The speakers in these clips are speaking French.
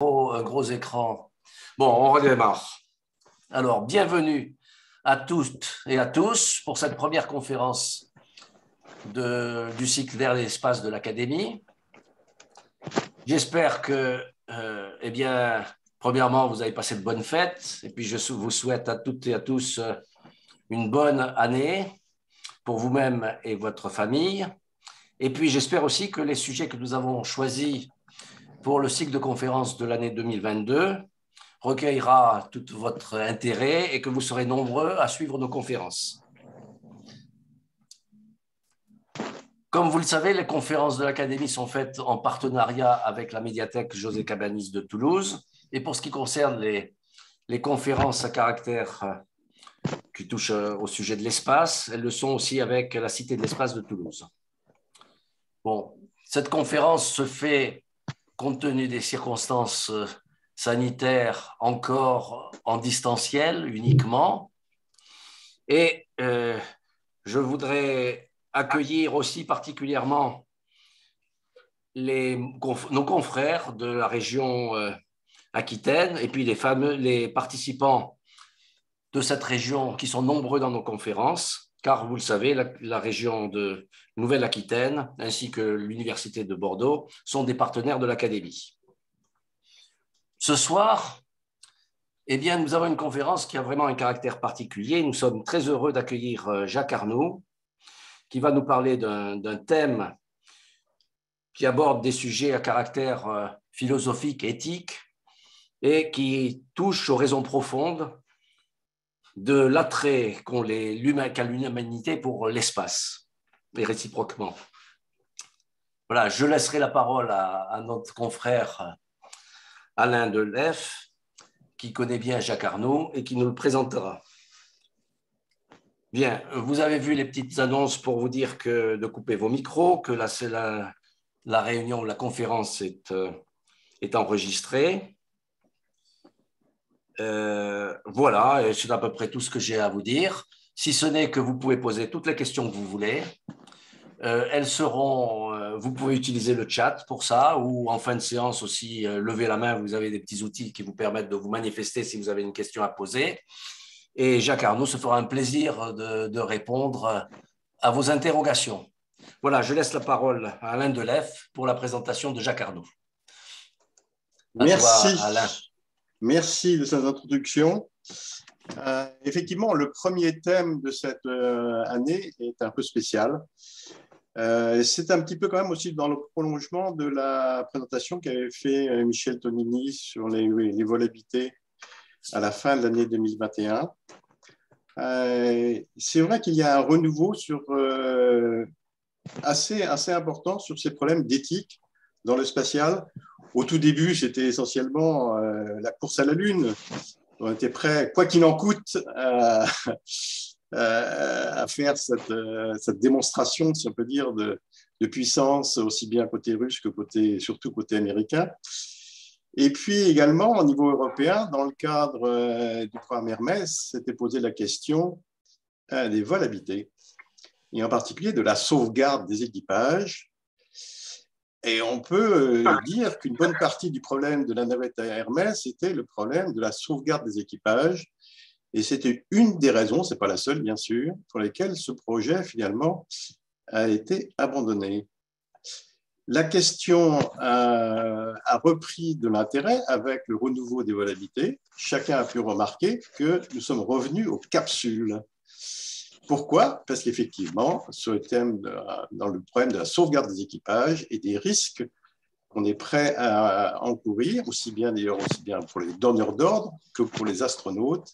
Un gros écran. Bon, on redémarre. Alors, bienvenue à toutes et à tous pour cette première conférence du cycle vers l'espace de l'Académie. J'espère que, premièrement, vous avez passé de bonnes fêtes et puis je vous souhaite à toutes et à tous une bonne année pour vous-même et votre famille. Et puis, j'espère aussi que les sujets que nous avons choisis pour le cycle de conférences de l'année 2022 recueillera tout votre intérêt et que vous serez nombreux à suivre nos conférences. Comme vous le savez, les conférences de l'Académie sont faites en partenariat avec la médiathèque José Cabanis de Toulouse. Et pour ce qui concerne les conférences à caractère qui touchent au sujet de l'espace, elles le sont aussi avec la Cité de l'espace de Toulouse. Bon, cette conférence se fait compte tenu des circonstances sanitaires encore en distanciel uniquement. Et je voudrais accueillir aussi particulièrement nos confrères de la région Aquitaine et puis les participants de cette région qui sont nombreux dans nos conférences, car vous le savez, la région de Nouvelle-Aquitaine ainsi que l'Université de Bordeaux sont des partenaires de l'Académie. Ce soir, nous avons une conférence qui a vraiment un caractère particulier. Nous sommes très heureux d'accueillir Jacques Arnoux, qui va nous parler d'un thème qui aborde des sujets à caractère philosophique, éthique, et qui touche aux raisons profondes de l'attrait qu'a l'humanité pour l'espace, et réciproquement. Voilà, je laisserai la parole à notre confrère Alain Delef, qui connaît bien Jacques Arnoux et qui nous le présentera. Bien, vous avez vu les petites annonces pour vous dire de couper vos micros, que la réunion, la conférence est enregistrée. Voilà, et c'est à peu près tout ce que j'ai à vous dire, si ce n'est que vous pouvez poser toutes les questions que vous voulez. Vous pouvez utiliser le chat pour ça, ou en fin de séance aussi, levez la main, vous avez des petits outils qui vous permettent de vous manifester si vous avez une question à poser. Et Jacques Arnoux se fera un plaisir de répondre à vos interrogations. Voilà, je laisse la parole à Alain Delef pour la présentation de Jacques Arnoux. Merci. Toi, Alain. Merci de cette introduction. Effectivement, le premier thème de cette année est un peu spécial. C'est un petit peu quand même aussi dans le prolongement de la présentation qu'avait fait Michel Tonini sur les vols habités à la fin de l'année 2021. C'est vrai qu'il y a un renouveau assez important sur ces problèmes d'éthique dans le spatial. Au tout début, c'était essentiellement la course à la Lune. On était prêts, quoi qu'il en coûte, à faire cette démonstration, si on peut dire, de puissance, aussi bien côté russe que surtout côté américain. Et puis également, au niveau européen, dans le cadre du programme Hermès, s'était posé la question des vols habités, et en particulier de la sauvegarde des équipages. Et on peut dire qu'une bonne partie du problème de la navette à Hermès était le problème de la sauvegarde des équipages. Et c'était une des raisons, ce n'est pas la seule bien sûr, pour lesquelles ce projet finalement a été abandonné. La question a repris de l'intérêt avec le renouveau des vols habités. Chacun a pu remarquer que nous sommes revenus aux capsules. Pourquoi? Parce qu'effectivement, sur le thème dans le problème de la sauvegarde des équipages et des risques qu'on est prêt à encourir, aussi bien pour les donneurs d'ordre que pour les astronautes,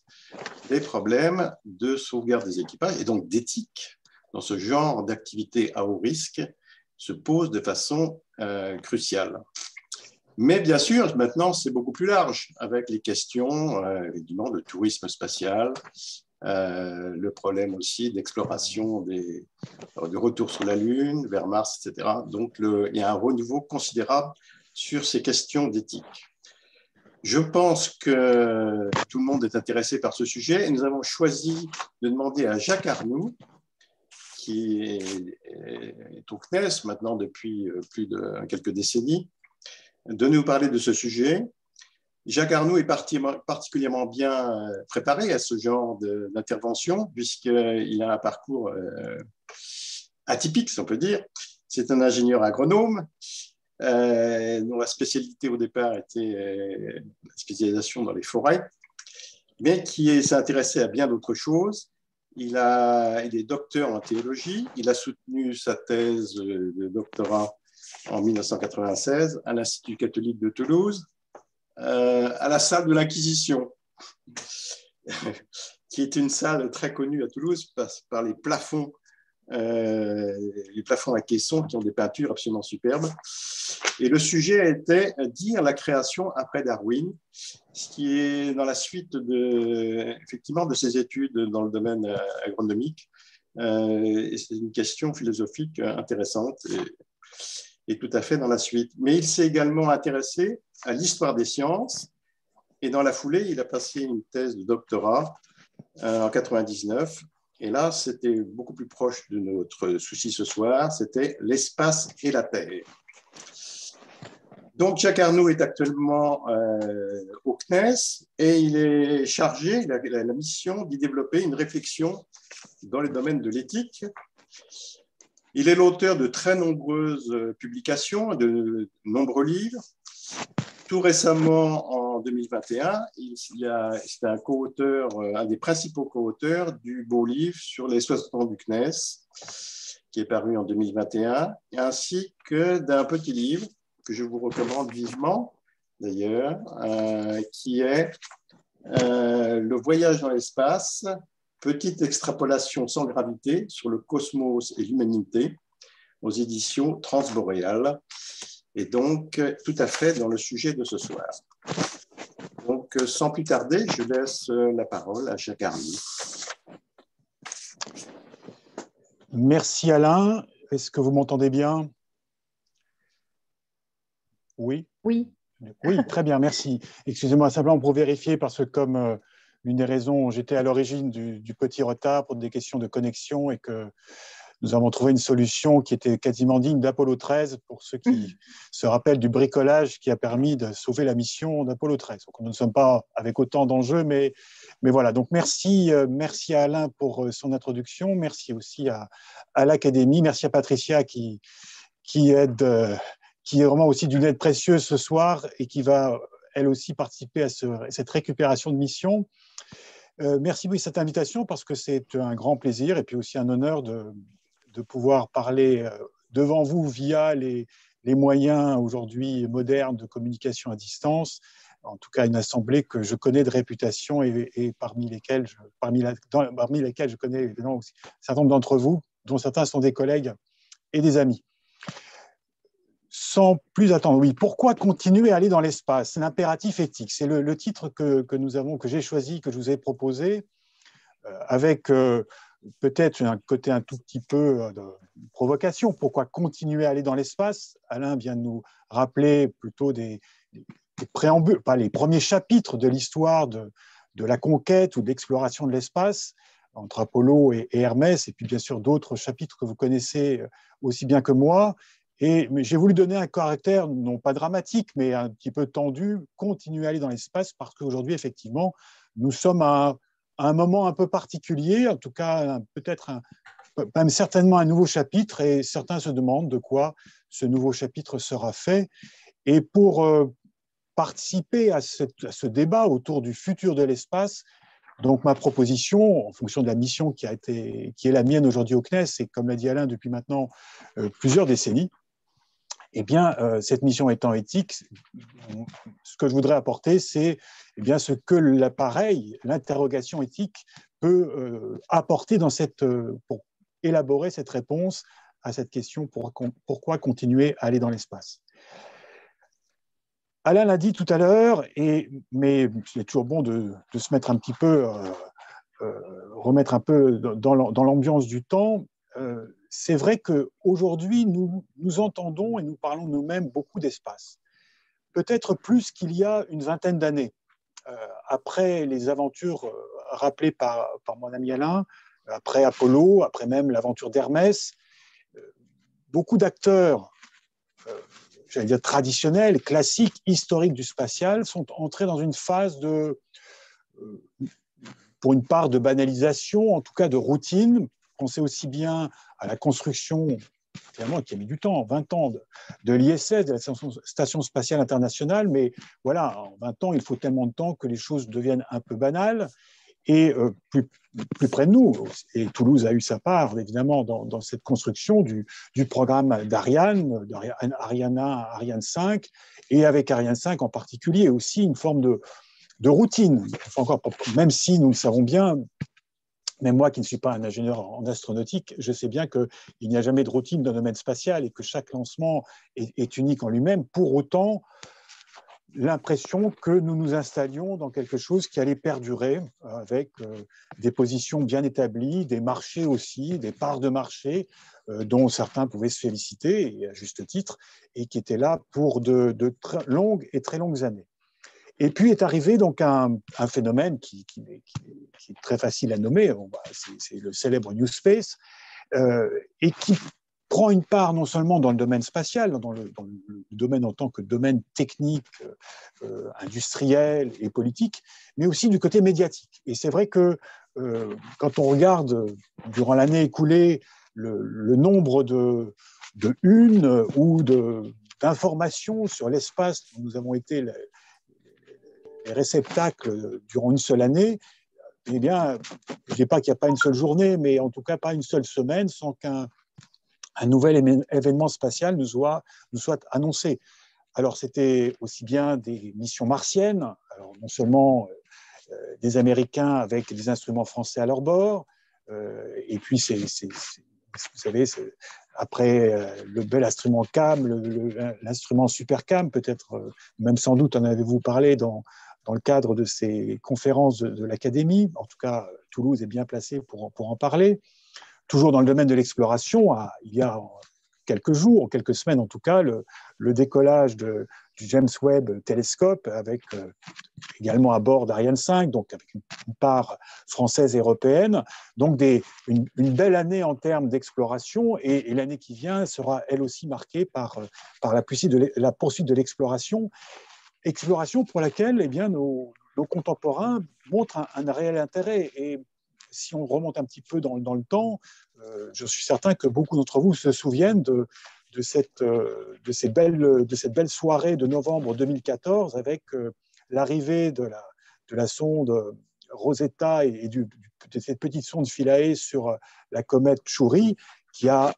les problèmes de sauvegarde des équipages et donc d'éthique dans ce genre d'activité à haut risque se posent de façon cruciale. Mais bien sûr, maintenant, c'est beaucoup plus large avec les questions évidemment de tourisme spatial, le problème aussi d'exploration de retour sur la Lune, vers Mars, etc. Donc, il y a un renouveau considérable sur ces questions d'éthique. Je pense que tout le monde est intéressé par ce sujet et nous avons choisi de demander à Jacques Arnoux, qui est au CNES maintenant depuis plus de quelques décennies, de nous parler de ce sujet. Jacques Arnoux est particulièrement bien préparé à ce genre d'intervention, puisqu'il a un parcours atypique, si on peut dire. C'est un ingénieur agronome, dont la spécialité au départ était la spécialisation dans les forêts, mais qui s'est intéressé à bien d'autres choses. Il est docteur en théologie. Il a soutenu sa thèse de doctorat en 1996 à l'Institut catholique de Toulouse, à la salle de l'Inquisition, qui est une salle très connue à Toulouse par les plafonds à caissons qui ont des peintures absolument superbes. Et le sujet était dire la création après Darwin, ce qui est dans la suite effectivement de ses études dans le domaine agronomique. Et c'est une question philosophique intéressante et tout à fait dans la suite. Mais il s'est également intéressé à l'histoire des sciences et dans la foulée, il a passé une thèse de doctorat en 99. Et là, c'était beaucoup plus proche de notre souci ce soir, c'était l'espace et la Terre. Donc, Jacques Arnoux est actuellement au CNES et il est chargé, il a la mission d'y développer une réflexion dans les domaines de l'éthique. Il est l'auteur de très nombreuses publications, de nombreux livres. Tout récemment, en 2021, c'était un co-auteur, un des principaux co-auteurs du beau livre sur les 60 ans du CNES, qui est paru en 2021, ainsi que d'un petit livre que je vous recommande vivement, d'ailleurs, qui est Le voyage dans l'espace, petite extrapolation sans gravité sur le cosmos et l'humanité, aux éditions Transboréal. Et donc, tout à fait dans le sujet de ce soir. Donc, sans plus tarder, je laisse la parole à Jacques Arnoux. Merci Alain. Est-ce que vous m'entendez bien? Oui. Oui. Oui, très bien, merci. Excusez-moi, simplement pour vérifier, parce que comme l'une des raisons, j'étais à l'origine du petit retard pour des questions de connexion et que nous avons trouvé une solution qui était quasiment digne d'Apollo 13 pour ceux qui se rappellent du bricolage qui a permis de sauver la mission d'Apollo 13. Donc, nous ne sommes pas avec autant d'enjeux, mais voilà. Donc, merci à Alain pour son introduction. Merci aussi à l'Académie. Merci à Patricia qui est vraiment aussi d'une aide précieuse ce soir et qui va, elle aussi, participer à cette récupération de mission. Merci pour cette invitation parce que c'est un grand plaisir et puis aussi un honneur de pouvoir parler devant vous via les moyens aujourd'hui modernes de communication à distance, en tout cas une assemblée que je connais de réputation et parmi lesquelles je connais évidemment aussi un certain nombre d'entre vous, dont certains sont des collègues et des amis. Sans plus attendre, oui, pourquoi continuer à aller dans l'espace? C'est l'impératif éthique. C'est le titre que j'ai choisi, que je vous ai proposé, avec peut-être un côté un tout petit peu de provocation. Pourquoi continuer à aller dans l'espace? Alain vient de nous rappeler plutôt des préambules, pas les premiers chapitres de l'histoire de la conquête ou de l'exploration de l'espace entre Apollo et Hermès, et puis bien sûr d'autres chapitres que vous connaissez aussi bien que moi. Mais j'ai voulu donner un caractère, non pas dramatique, mais un petit peu tendu, continuer à aller dans l'espace, parce qu'aujourd'hui, effectivement, nous sommes à un moment un peu particulier, en tout cas, peut-être même certainement un nouveau chapitre, et certains se demandent de quoi ce nouveau chapitre sera fait. Et pour participer à ce débat autour du futur de l'espace, donc ma proposition, en fonction de la mission qui est la mienne aujourd'hui au CNES, et comme l'a dit Alain depuis maintenant plusieurs décennies, eh bien, cette mission étant éthique, ce que je voudrais apporter, c'est ce que l'appareil, l'interrogation éthique peut apporter pour élaborer cette réponse à cette question, pourquoi continuer à aller dans l'espace. Alain l'a dit tout à l'heure, mais c'est toujours bon de se mettre un petit peu, remettre un peu dans l'ambiance du temps. C'est vrai qu'aujourd'hui, nous entendons et nous parlons nous-mêmes beaucoup d'espace. Peut-être plus qu'il y a une vingtaine d'années. Après les aventures rappelées par mon ami Alain, après Apollo, après même l'aventure d'Hermès, beaucoup d'acteurs j'allais dire, traditionnels, classiques, historiques du spatial, sont entrés dans une phase de, pour une part, de banalisation, en tout cas de routine. Pensez aussi bien à la construction, finalement, qui a mis du temps, 20 ans, de l'ISS, de la Station spatiale internationale, mais voilà, en 20 ans, il faut tellement de temps que les choses deviennent un peu banales. Et plus près de nous, et Toulouse a eu sa part, évidemment, dans cette construction du programme d'Ariane, Ariane 1, Ariane 5, et avec Ariane 5 en particulier, aussi une forme de routine. Encore, même si nous le savons bien, même moi qui ne suis pas un ingénieur en astronautique, je sais bien qu'il n'y a jamais de routine dans le domaine spatial et que chaque lancement est unique en lui-même. Pour autant, l'impression que nous nous installions dans quelque chose qui allait perdurer avec des positions bien établies, des marchés aussi, des parts de marché dont certains pouvaient se féliciter, et à juste titre, et qui étaient là pour de longues et très longues années. Et puis est arrivé donc un phénomène qui est très facile à nommer, c'est le célèbre New Space, et qui prend une part non seulement dans le domaine spatial, dans le domaine en tant que domaine technique, industriel et politique, mais aussi du côté médiatique. Et c'est vrai que quand on regarde durant l'année écoulée le nombre de unes ou d'informations sur l'espace dont nous avons été les réceptacles durant une seule année, eh bien, je ne dis pas qu'il n'y a pas une seule journée, mais en tout cas pas une seule semaine sans qu'un nouvel événement spatial nous soit annoncé. Alors, c'était aussi bien des missions martiennes, alors non seulement des Américains avec des instruments français à leur bord, et puis vous savez, après le bel instrument CAM, l'instrument Super CAM, peut-être, même sans doute en avez-vous parlé dans le cadre de ces conférences de l'Académie. En tout cas, Toulouse est bien placée pour en parler. Toujours dans le domaine de l'exploration, il y a quelques jours, quelques semaines en tout cas, le décollage du James Webb Telescope, avec également à bord d'Ariane 5, donc avec une part française et européenne. Donc une belle année en termes d'exploration, et l'année qui vient sera elle aussi marquée par la poursuite de l'exploration. Exploration pour laquelle eh bien, nos contemporains montrent un réel intérêt. Et si on remonte un petit peu dans le temps, je suis certain que beaucoup d'entre vous se souviennent de cette belle soirée de novembre 2014 avec l'arrivée de la sonde Rosetta et de cette petite sonde Philae sur la comète Chury, qui a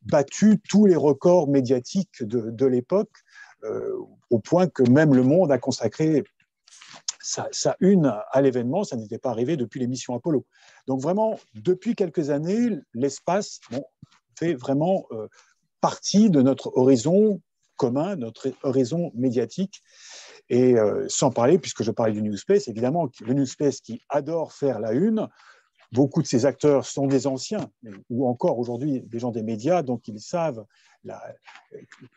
battu tous les records médiatiques de l'époque, au point que même Le Monde a consacré sa une à l'événement. Ça n'était pas arrivé depuis les missions Apollo. Donc vraiment, depuis quelques années, l'espace fait vraiment partie de notre horizon commun, notre horizon médiatique. Et sans parler, puisque je parlais du New Space, évidemment, le New Space qui adore faire la une, beaucoup de ces acteurs sont des anciens, ou encore aujourd'hui des gens des médias, donc ils savent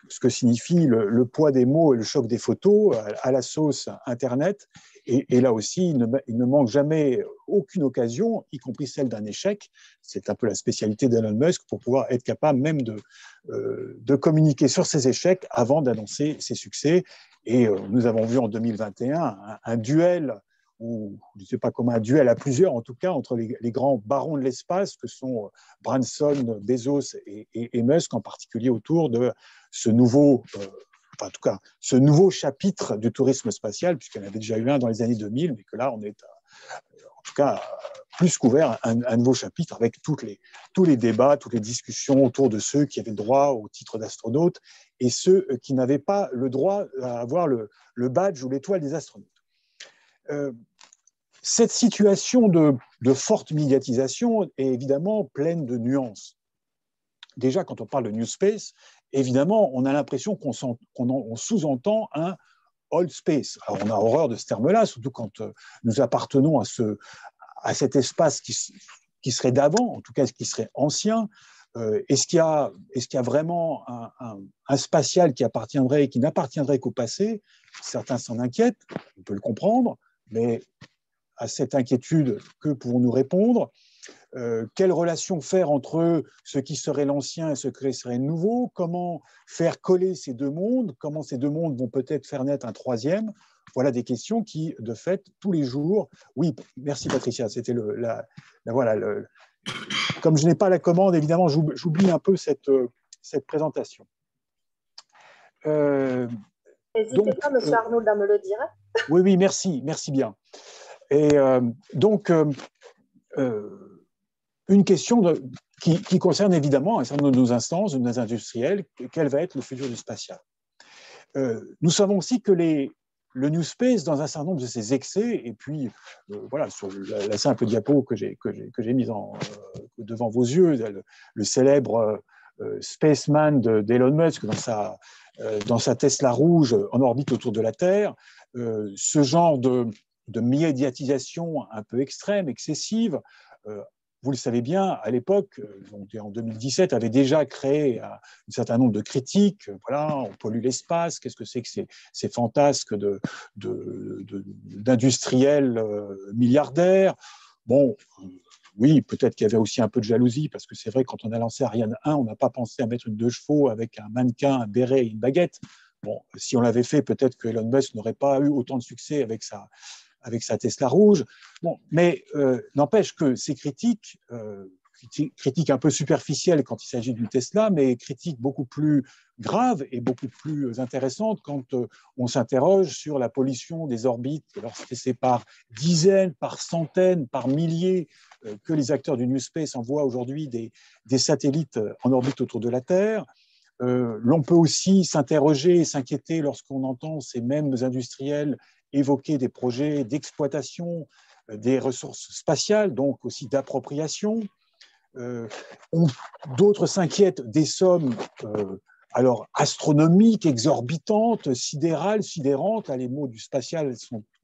ce que signifie le poids des mots et le choc des photos à la sauce Internet. Et là aussi, il ne manque jamais aucune occasion, y compris celle d'un échec. C'est un peu la spécialité d'Elon Musk, pour pouvoir être capable même de communiquer sur ses échecs avant d'annoncer ses succès. Et nous avons vu en 2021 un duel, ou je ne sais pas comment, un duel à plusieurs, en tout cas, entre les grands barons de l'espace que sont Branson, Bezos et Musk, en particulier autour de ce nouveau, en tout cas, ce nouveau chapitre du tourisme spatial, puisqu'il y en avait déjà eu un dans les années 2000, mais que là, on est en tout cas plus couvert un nouveau chapitre avec tous les débats, toutes les discussions autour de ceux qui avaient le droit au titre d'astronaute et ceux qui n'avaient pas le droit à avoir le badge ou l'étoile des astronautes. Cette situation de forte médiatisation est évidemment pleine de nuances. Déjà, quand on parle de New Space, évidemment, on a l'impression qu'on sous-entend un old space. Alors, on a horreur de ce terme-là, surtout quand nous appartenons à cet espace qui serait d'avant, en tout cas, qui serait ancien. Est-ce qu'il y a vraiment un spatial qui appartiendrait et qui n'appartiendrait qu'au passé? Certains s'en inquiètent, on peut le comprendre, mais à cette inquiétude, que pouvons-nous répondre? quelle relation faire entre ce qui serait l'ancien et ce qui serait le nouveau, comment faire coller ces deux mondes, comment ces deux mondes vont peut-être faire naître un troisième. Voilà des questions qui, de fait, tous les jours… Oui, merci Patricia, c'était voilà, comme je n'ai pas la commande, évidemment, j'oublie un peu cette présentation. N'hésitez pas, monsieur Arnauld, à me le dire. Oui, merci bien. Et donc, une question qui concerne évidemment un certain nombre de nos instances, de nos industriels, quel va être le futur du spatial. Nous savons aussi que le New Space, dans un certain nombre de ses excès, et puis voilà, sur la simple diapo que j'ai mise devant vos yeux, le célèbre Spaceman d'Elon Musk dans sa Tesla rouge en orbite autour de la Terre, ce genre de médiatisation un peu extrême, excessive, vous le savez bien, à l'époque, en 2017, avait déjà créé un certain nombre de critiques. Voilà, on pollue l'espace, qu'est-ce que c'est que ces fantasques d'industriels milliardaires. Bon, oui, peut-être qu'il y avait aussi un peu de jalousie, parce que c'est vrai, quand on a lancé Ariane 1, on n'a pas pensé à mettre une 2 chevaux avec un mannequin, un béret et une baguette. Bon, si on l'avait fait, peut-être que Elon Musk n'aurait pas eu autant de succès avec sa Tesla rouge. Bon, mais n'empêche que ces critiques un peu superficielles quand il s'agit d'une Tesla, mais critiques beaucoup plus graves et beaucoup plus intéressantes quand on s'interroge sur la pollution des orbites, lorsque c'est par dizaines, par centaines, par milliers que les acteurs du New Space envoient aujourd'hui des satellites en orbite autour de la Terre. L'on peut aussi s'interroger et s'inquiéter lorsqu'on entend ces mêmes industriels évoquer des projets d'exploitation des ressources spatiales, donc aussi d'appropriation. D'autres s'inquiètent des sommes alors astronomiques, exorbitantes, sidérantes. Là, les mots du spatial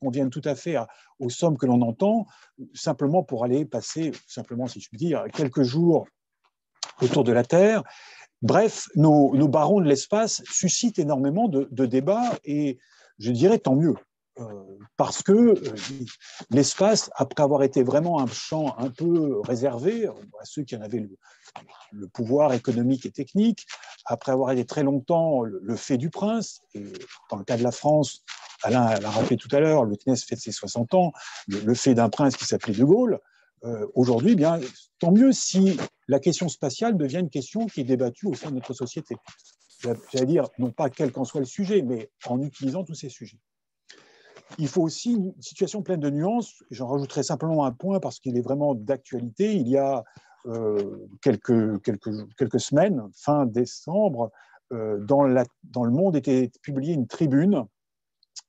conviennent tout à fait aux sommes que l'on entend, simplement pour aller passer, simplement si je puis dire, quelques jours autour de la Terre. Bref, nos barons de l'espace suscitent énormément de débats et je dirais tant mieux. Parce que l'espace, après avoir été vraiment un champ un peu réservé à ceux qui en avaient le pouvoir économique et technique, après avoir été très longtemps le fait du prince, et dans le cas de la France, Alain l'a rappelé tout à l'heure, le CNES fête ses 60 ans, le fait d'un prince qui s'appelait De Gaulle, aujourd'hui, bien, tant mieux si la question spatiale devient une question qui est débattue au sein de notre société. J'allais dire, non pas quel qu'en soit le sujet, mais en utilisant tous ces sujets. Il faut aussi une situation pleine de nuances. J'en rajouterai simplement un point parce qu'il est vraiment d'actualité. Il y a quelques semaines, fin décembre, dans le Monde était publiée une tribune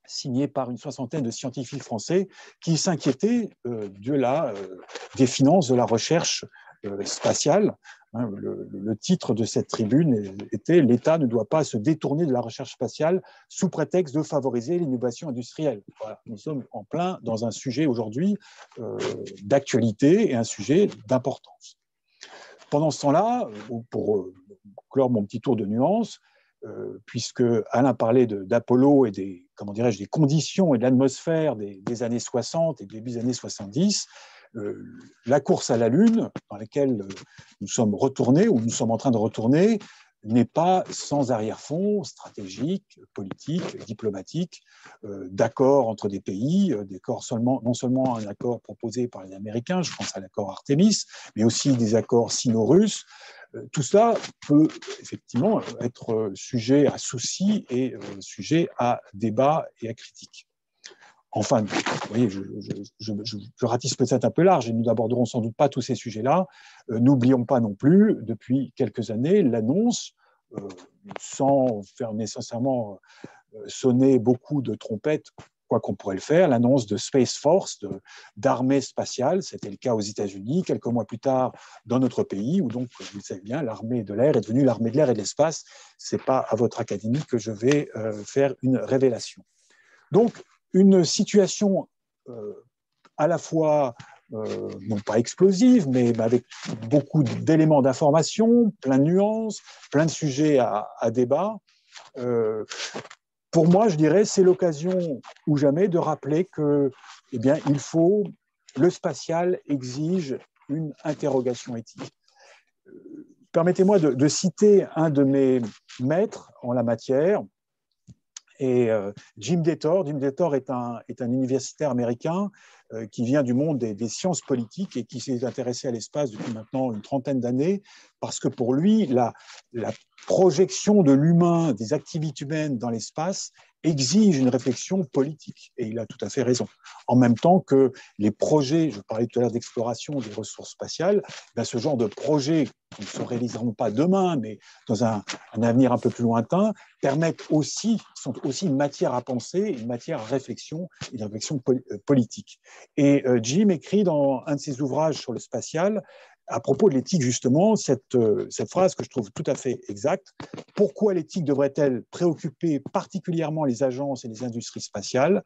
signée par une soixantaine de scientifiques français qui s'inquiétaient des finances de la recherche spatiale. Le titre de cette tribune était « L'État ne doit pas se détourner de la recherche spatiale sous prétexte de favoriser l'innovation industrielle ». Voilà, nous sommes en plein dans un sujet aujourd'hui d'actualité et un sujet d'importance. Pendant ce temps-là, pour clore mon petit tour de nuance, puisque Alain parlait d'Apollo et des conditions et de l'atmosphère des années 60 et début des années 70, la course à la Lune, dans laquelle nous sommes retournés, ou nous sommes en train de retourner, n'est pas sans arrière-fond stratégique, politique, diplomatique, d'accord entre des pays, non seulement un accord proposé par les Américains, je pense à l'accord Artemis, mais aussi des accords sino-russes. Tout cela peut effectivement être sujet à soucis et sujet à débat et à critique. Enfin, vous voyez, je ratisse peut-être un peu large et nous n'aborderons sans doute pas tous ces sujets-là. N'oublions pas non plus, depuis quelques années, l'annonce, sans faire nécessairement sonner beaucoup de trompettes, quoi qu'on pourrait le faire, l'annonce de Space Force, d'armée spatiale. C'était le cas aux États-Unis, quelques mois plus tard dans notre pays, où donc, vous le savez bien, l'armée de l'air est devenue l'armée de l'air et de l'espace. Ce n'est pas à votre académie que je vais faire une révélation. Donc, une situation à la fois, non pas explosive, mais avec beaucoup d'éléments d'information, plein de nuances, plein de sujets à débat. Pour moi, je dirais, c'est l'occasion ou jamais de rappeler que, le spatial exige une interrogation éthique. Permettez-moi de citer un de mes maîtres en la matière, et Jim Détor. Jim Détor est un universitaire américain qui vient du monde des sciences politiques et qui s'est intéressé à l'espace depuis maintenant une trentaine d'années, parce que pour lui, la projection de l'humain, des activités humaines dans l'espace, exige une réflexion politique. Et il a tout à fait raison. En même temps que les projets, je parlais tout à l'heure d'exploration des ressources spatiales, ben ce genre de projets qui ne se réaliseront pas demain, mais dans un avenir un peu plus lointain, sont aussi une matière à penser, une matière à réflexion, une réflexion politique. Et Jim écrit dans un de ses ouvrages sur le spatial, à propos de l'éthique, justement, cette phrase que je trouve tout à fait exacte. Pourquoi l'éthique devrait-elle préoccuper particulièrement les agences et les industries spatiales?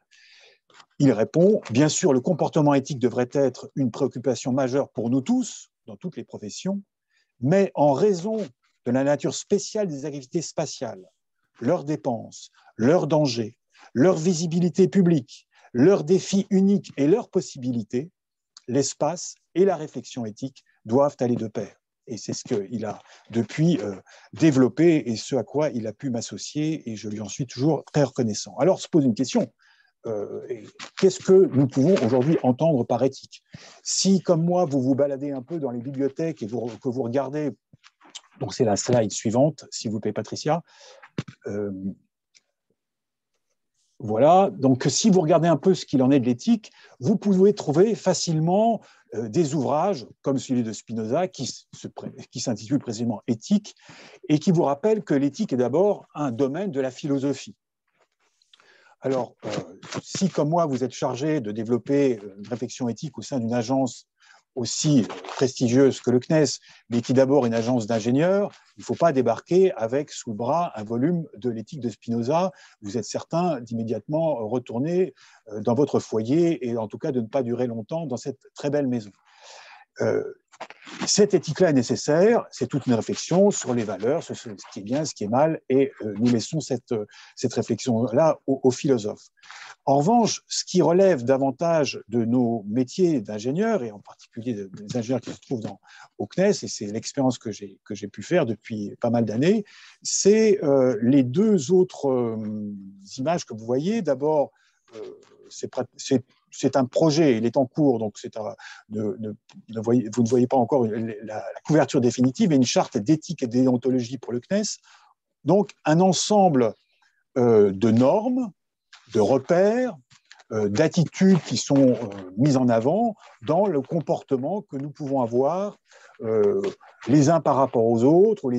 Il répond, bien sûr, le comportement éthique devrait être une préoccupation majeure pour nous tous, dans toutes les professions, mais en raison de la nature spéciale des activités spatiales, leurs dépenses, leurs dangers, leur visibilité publique, leurs défis uniques et leurs possibilités, l'espace et la réflexion éthique doivent aller de pair. Et c'est ce qu'il a depuis développé et ce à quoi il a pu m'associer, et je lui en suis toujours très reconnaissant. Alors se pose une question. Qu'est-ce que nous pouvons aujourd'hui entendre par éthique? Si, comme moi, vous vous baladez un peu dans les bibliothèques et que vous regardez, donc c'est la slide suivante, s'il vous plaît, Patricia. Voilà, donc si vous regardez un peu ce qu'il en est de l'éthique, vous pouvez trouver facilement des ouvrages comme celui de Spinoza qui s'intitule précisément Éthique et qui vous rappelle que l'éthique est d'abord un domaine de la philosophie. Alors, si comme moi vous êtes chargé de développer une réflexion éthique au sein d'une agence aussi prestigieuse que le CNES, mais qui est d'abord une agence d'ingénieurs, il ne faut pas débarquer avec sous le bras un volume de l'éthique de Spinoza. Vous êtes certain d'immédiatement retourner dans votre foyer et en tout cas de ne pas durer longtemps dans cette très belle maison. Cette éthique-là est nécessaire, c'est toute une réflexion sur les valeurs, sur ce qui est bien, ce qui est mal, et nous laissons cette réflexion-là aux philosophes. En revanche, ce qui relève davantage de nos métiers d'ingénieurs, et en particulier des ingénieurs qui se trouvent au CNES, et c'est l'expérience que j'ai pu faire depuis pas mal d'années, c'est les deux autres images que vous voyez. D'abord, c'est un projet, il est en cours, donc vous ne voyez pas encore la couverture définitive, mais une charte d'éthique et de déontologie pour le CNES. Donc, un ensemble de normes, de repères, d'attitudes qui sont mises en avant dans le comportement que nous pouvons avoir les uns par rapport aux autres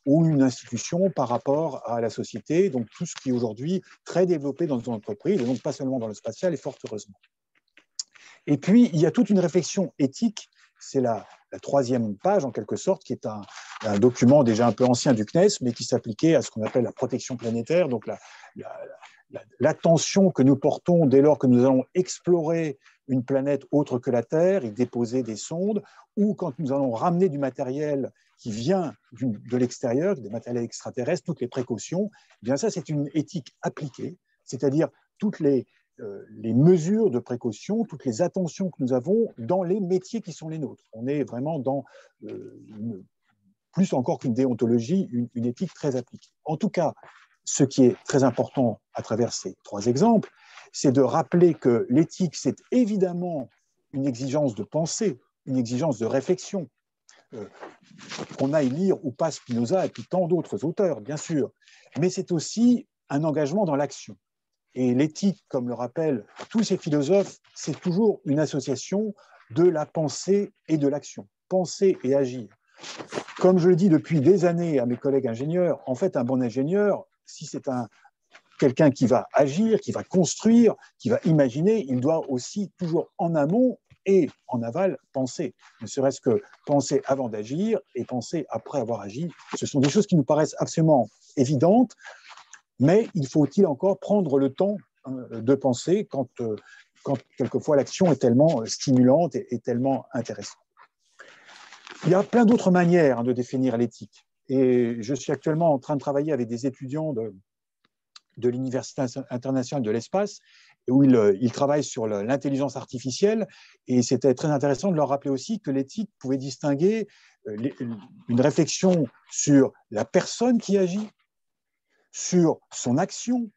ou une institution par rapport à la société, donc tout ce qui est aujourd'hui très développé dans nos entreprises, et donc pas seulement dans le spatial, et fort heureusement. Et puis, il y a toute une réflexion éthique, c'est la troisième page en quelque sorte, qui est un document déjà un peu ancien du CNES, mais qui s'appliquait à ce qu'on appelle la protection planétaire, donc l'attention que nous portons dès lors que nous allons explorer une planète autre que la Terre, y déposer des sondes, ou quand nous allons ramener du matériel qui vient de l'extérieur, des matériels extraterrestres, toutes les précautions, eh bien ça c'est une éthique appliquée, c'est-à-dire toutes les mesures de précaution, toutes les attentions que nous avons dans les métiers qui sont les nôtres. On est vraiment dans, plus encore qu'une déontologie, une éthique très appliquée. En tout cas, ce qui est très important à travers ces trois exemples, c'est de rappeler que l'éthique, c'est évidemment une exigence de pensée, une exigence de réflexion. Qu'on aille lire ou pas Spinoza et puis tant d'autres auteurs, bien sûr, mais c'est aussi un engagement dans l'action. Et l'éthique, comme le rappellent tous ces philosophes, c'est toujours une association de la pensée et de l'action. Penser et agir. Comme je le dis depuis des années à mes collègues ingénieurs, en fait, un bon ingénieur, si c'est quelqu'un qui va agir, qui va construire, qui va imaginer, il doit aussi toujours en amont et en aval penser. Ne serait-ce que penser avant d'agir et penser après avoir agi. Ce sont des choses qui nous paraissent absolument évidentes, mais il faut-il encore prendre le temps de penser quand quelquefois l'action est tellement stimulante et tellement intéressante. Il y a plein d'autres manières de définir l'éthique. Et je suis actuellement en train de travailler avec des étudiants de l'Université internationale de l'espace où ils travaillent sur l'intelligence artificielle. Et c'était très intéressant de leur rappeler aussi que l'éthique pouvait distinguer une réflexion sur la personne qui agit, sur son action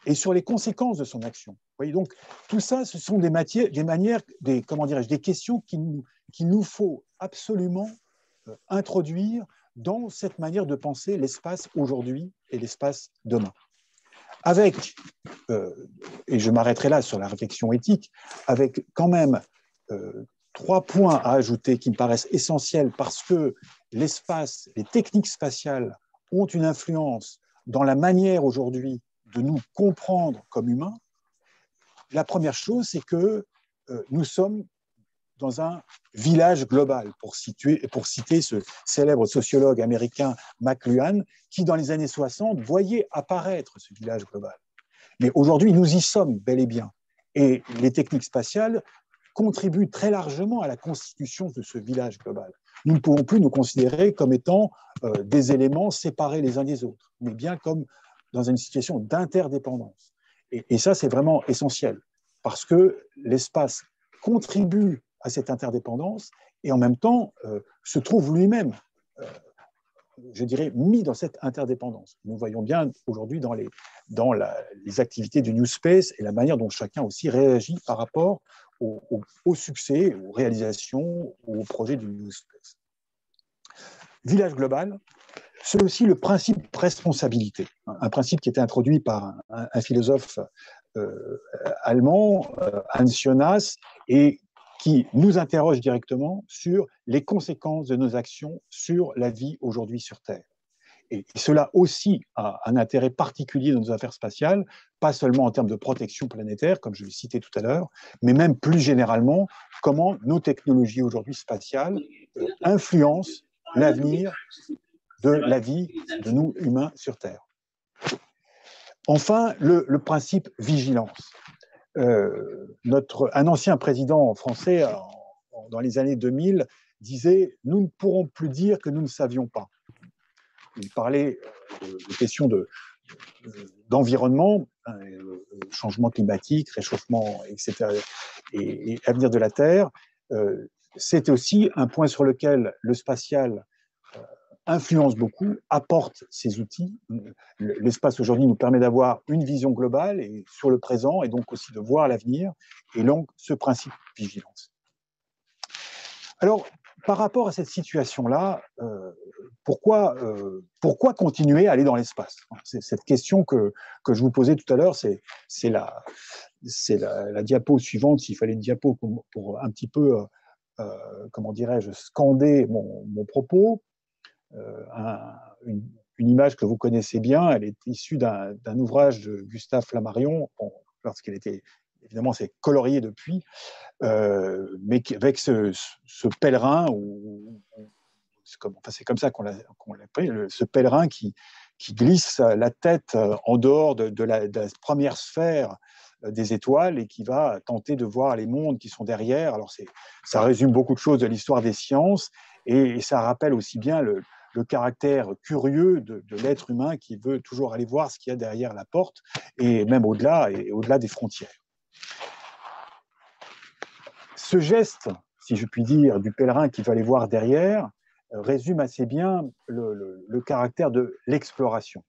et sur les conséquences de son action. Vous voyez, donc, tout ça, ce sont des questions qu'il nous faut absolument introduire dans cette manière de penser l'espace aujourd'hui et l'espace demain. Avec, et je m'arrêterai là sur la réflexion éthique, avec quand même 3 points à ajouter qui me paraissent essentiels parce que l'espace, les techniques spatiales ont une influence dans la manière aujourd'hui de nous comprendre comme humains. La première chose, c'est que nous sommes dans un village global, pour citer ce célèbre sociologue américain McLuhan, qui dans les années 60 voyait apparaître ce village global. Mais aujourd'hui, nous y sommes bel et bien. Et les techniques spatiales contribuent très largement à la constitution de ce village global. Nous ne pouvons plus nous considérer comme étant des éléments séparés les uns des autres, mais bien comme dans une situation d'interdépendance. Et ça, c'est vraiment essentiel, parce que l'espace contribue à cette interdépendance et en même temps se trouve lui-même, je dirais, mis dans cette interdépendance. Nous voyons bien aujourd'hui dans les activités du New Space et la manière dont chacun aussi réagit par rapport au succès, aux réalisations, aux projets du New Space. Village global, c'est aussi le principe responsabilité, un principe qui était introduit par un philosophe allemand, Hans Jonas, et qui nous interroge directement sur les conséquences de nos actions sur la vie aujourd'hui sur Terre. Et cela aussi a un intérêt particulier dans nos affaires spatiales, pas seulement en termes de protection planétaire, comme je l'ai cité tout à l'heure, mais même plus généralement, comment nos technologies aujourd'hui spatiales influencent l'avenir de la vie de nous humains sur Terre. Enfin, le principe vigilance. Un ancien président français, dans les années 2000, disait « Nous ne pourrons plus dire que nous ne savions pas ». Il parlait de questions d'environnement, changement climatique, réchauffement, etc., et avenir de la Terre. C'est aussi un point sur lequel le spatial influence beaucoup, apporte ses outils. L'espace aujourd'hui nous permet d'avoir une vision globale et sur le présent et donc aussi de voir l'avenir, et donc ce principe de vigilance. Alors, par rapport à cette situation-là, pourquoi continuer à aller dans l'espace? C'est cette question que je vous posais tout à l'heure, c'est la diapo suivante, s'il fallait une diapo pour un petit peu, comment dirais-je, scander mon propos. Une image que vous connaissez bien, elle est issue d'un ouvrage de Gustave Flammarion, lorsqu'elle était, évidemment, c'est colorié depuis, mais avec ce pèlerin, c'est comme ça qu'on l'appelle, ce pèlerin qui glisse la tête en dehors de la première sphère des étoiles et qui va tenter de voir les mondes qui sont derrière. Alors ça résume beaucoup de choses de l'histoire des sciences et ça rappelle aussi bien le caractère curieux de l'être humain qui veut toujours aller voir ce qu'il y a derrière la porte et même au-delà des frontières. Ce geste, si je puis dire, du pèlerin qui veut aller voir derrière résume assez bien le caractère de l'exploration.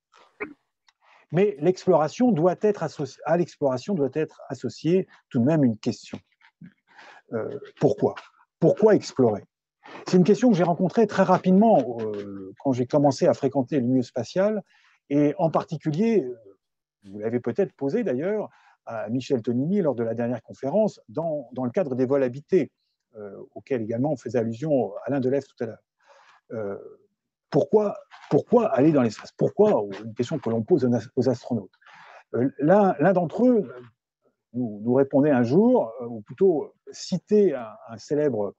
Mais l'exploration doit être associée tout de même une question. Pourquoi ? Pourquoi explorer ? C'est une question que j'ai rencontrée très rapidement quand j'ai commencé à fréquenter le milieu spatial, et en particulier, vous l'avez peut-être posé d'ailleurs, à Michel Tonini lors de la dernière conférence, dans le cadre des vols habités, auquel également on faisait allusion à Alain Delève tout à l'heure. Pourquoi aller dans l'espace ? Pourquoi ? Une question que l'on pose aux astronautes. L'un d'entre eux nous répondait un jour, ou plutôt citait un célèbre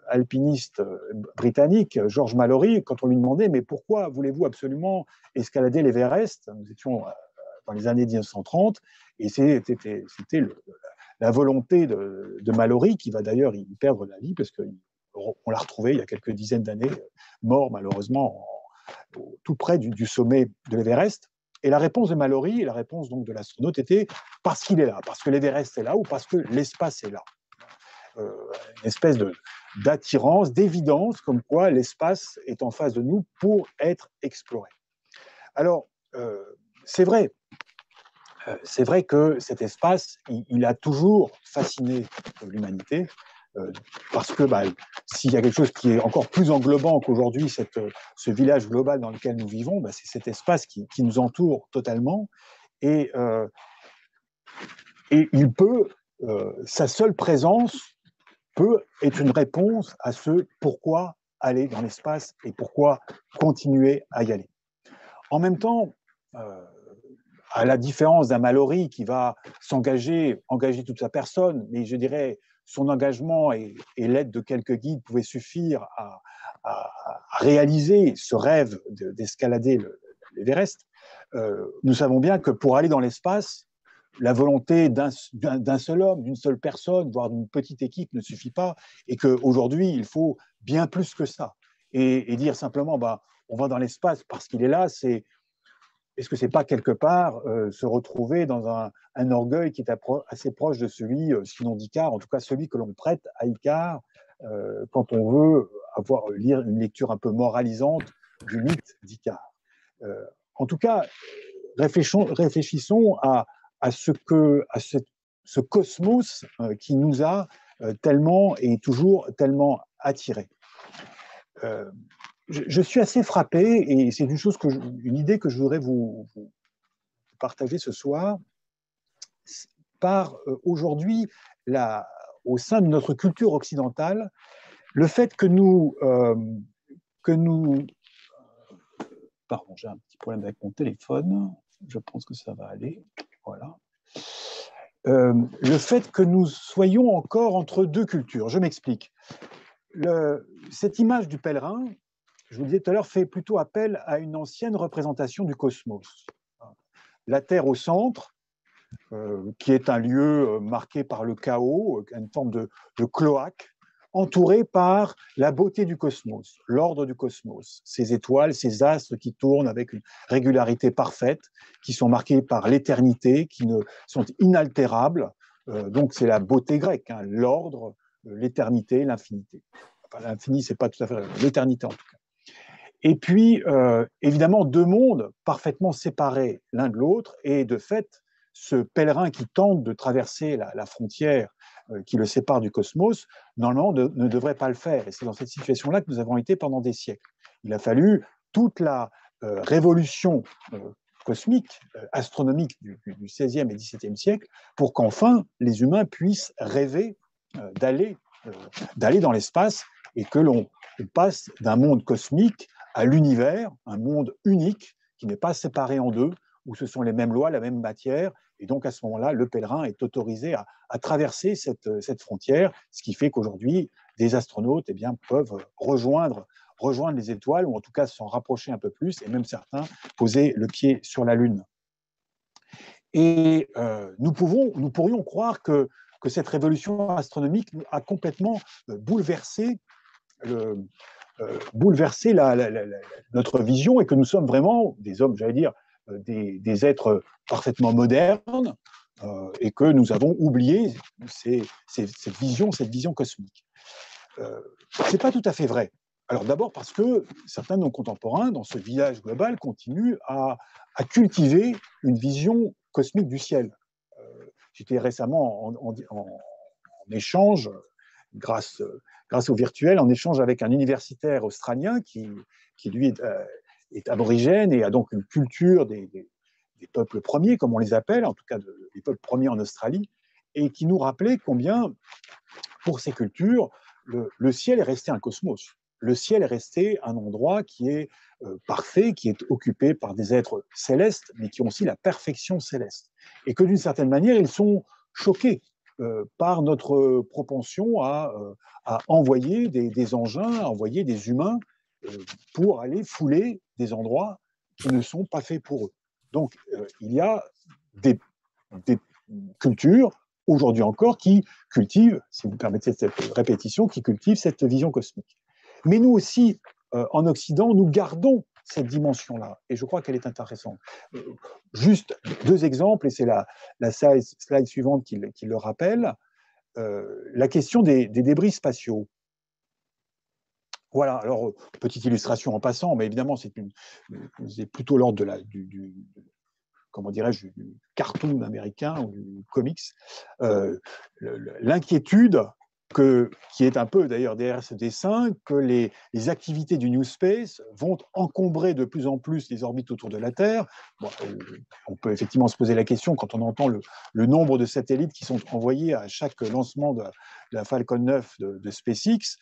alpiniste britannique, George Mallory, quand on lui demandait « Mais pourquoi voulez-vous absolument escalader l'Everest ?» Nous étions dans les années 1930, et c'était la volonté de Mallory, qui va d'ailleurs y perdre la vie, parce qu'on l'a retrouvé il y a quelques dizaines d'années, mort malheureusement tout près du sommet de l'Everest. Et la réponse de Mallory, la réponse donc de l'astronaute était parce qu'il est là, parce que l'Everest est là ou parce que l'espace est là. Une espèce d'attirance, d'évidence, comme quoi l'espace est en face de nous pour être exploré. Alors, c'est vrai que cet espace, il a toujours fasciné l'humanité, parce que s'il y a quelque chose qui est encore plus englobant qu'aujourd'hui, ce village global dans lequel nous vivons, c'est cet espace qui nous entoure totalement. Et il peut, sa seule présence peut être une réponse à ce pourquoi aller dans l'espace et pourquoi continuer à y aller. En même temps, à la différence d'un Mallory qui va engager toute sa personne, mais je dirais son engagement et l'aide de quelques guides pouvaient suffire à réaliser ce rêve d'escalader l'Everest. Nous savons bien que pour aller dans l'espace, la volonté d'un seul homme, d'une seule personne, voire d'une petite équipe ne suffit pas, et qu'aujourd'hui, il faut bien plus que ça. Et dire simplement, on va dans l'espace parce qu'il est là, est-ce que ce n'est pas quelque part se retrouver dans un orgueil qui est assez proche de celui, sinon d'Icare, en tout cas celui que l'on prête à Icare quand on veut lire une lecture un peu moralisante du mythe d'Icare. En tout cas, réfléchissons à ce cosmos qui nous a tellement et toujours tellement attirés. Je suis assez frappé, et c'est une idée que je voudrais vous partager ce soir, par aujourd'hui, au sein de notre culture occidentale, le fait que nous pardon, j'ai un petit problème avec mon téléphone, je pense que ça va aller, voilà. Le fait que nous soyons encore entre deux cultures, je m'explique. Cette image du pèlerin, je vous le disais tout à l'heure, fait plutôt appel à une ancienne représentation du cosmos. La Terre au centre, qui est un lieu marqué par le chaos, une forme de cloaque, entouré par la beauté du cosmos, l'ordre du cosmos, ces étoiles, ces astres qui tournent avec une régularité parfaite, qui sont marqués par l'éternité, qui sont inaltérables. Donc c'est la beauté grecque, l'ordre, l'éternité, l'infinité. Enfin, l'infini, c'est pas tout à fait l'éternité en tout cas. Et puis, évidemment, deux mondes parfaitement séparés l'un de l'autre, et de fait, ce pèlerin qui tente de traverser la frontière qui le sépare du cosmos, normalement, ne devrait pas le faire. Et c'est dans cette situation-là que nous avons été pendant des siècles. Il a fallu toute la révolution cosmique, astronomique du XVIe et XVIIe siècle, pour qu'enfin les humains puissent rêver d'aller dans l'espace, et que l'on passe d'un monde cosmique à l'univers, un monde unique qui n'est pas séparé en deux, où ce sont les mêmes lois, la même matière, et donc à ce moment-là, le pèlerin est autorisé à traverser cette frontière, ce qui fait qu'aujourd'hui, des astronautes peuvent rejoindre les étoiles, ou en tout cas s'en rapprocher un peu plus, et même certains poser le pied sur la Lune. Et nous pourrions croire que cette révolution astronomique a complètement bouleversé notre vision, et que nous sommes vraiment des hommes, j'allais dire, des êtres parfaitement modernes, et que nous avons oublié cette vision cosmique. C'est pas tout à fait vrai. Alors d'abord parce que certains de nos contemporains, dans ce village global, continuent à cultiver une vision cosmique du ciel. J'étais récemment en échange, grâce au virtuel, en échange avec un universitaire australien qui lui est aborigène et a donc une culture des peuples premiers, comme on les appelle, en tout cas des peuples premiers en Australie, et qui nous rappelait combien, pour ces cultures, le ciel est resté un cosmos. Le ciel est resté un endroit qui est parfait, qui est occupé par des êtres célestes, mais qui ont aussi la perfection céleste. Et que d'une certaine manière, ils sont choqués par notre propension à envoyer des engins, à envoyer des humains pour aller fouler des endroits qui ne sont pas faits pour eux. Donc, il y a des cultures, aujourd'hui encore, qui cultivent, si vous permettez cette répétition, qui cultivent cette vision cosmique. Mais nous aussi, en Occident, nous gardons cette dimension-là, et je crois qu'elle est intéressante. Juste 2 exemples, et c'est la slide suivante qui le rappelle, la question des débris spatiaux. Voilà, alors, petite illustration en passant, mais évidemment, c'est plutôt l'ordre du comment dirais-je, du cartoon américain ou du comics. L'inquiétude qui est un peu d'ailleurs derrière ce dessin, que les activités du New Space vont encombrer de plus en plus les orbites autour de la Terre. Bon, on peut effectivement se poser la question quand on entend le nombre de satellites qui sont envoyés à chaque lancement de la Falcon 9 de SpaceX,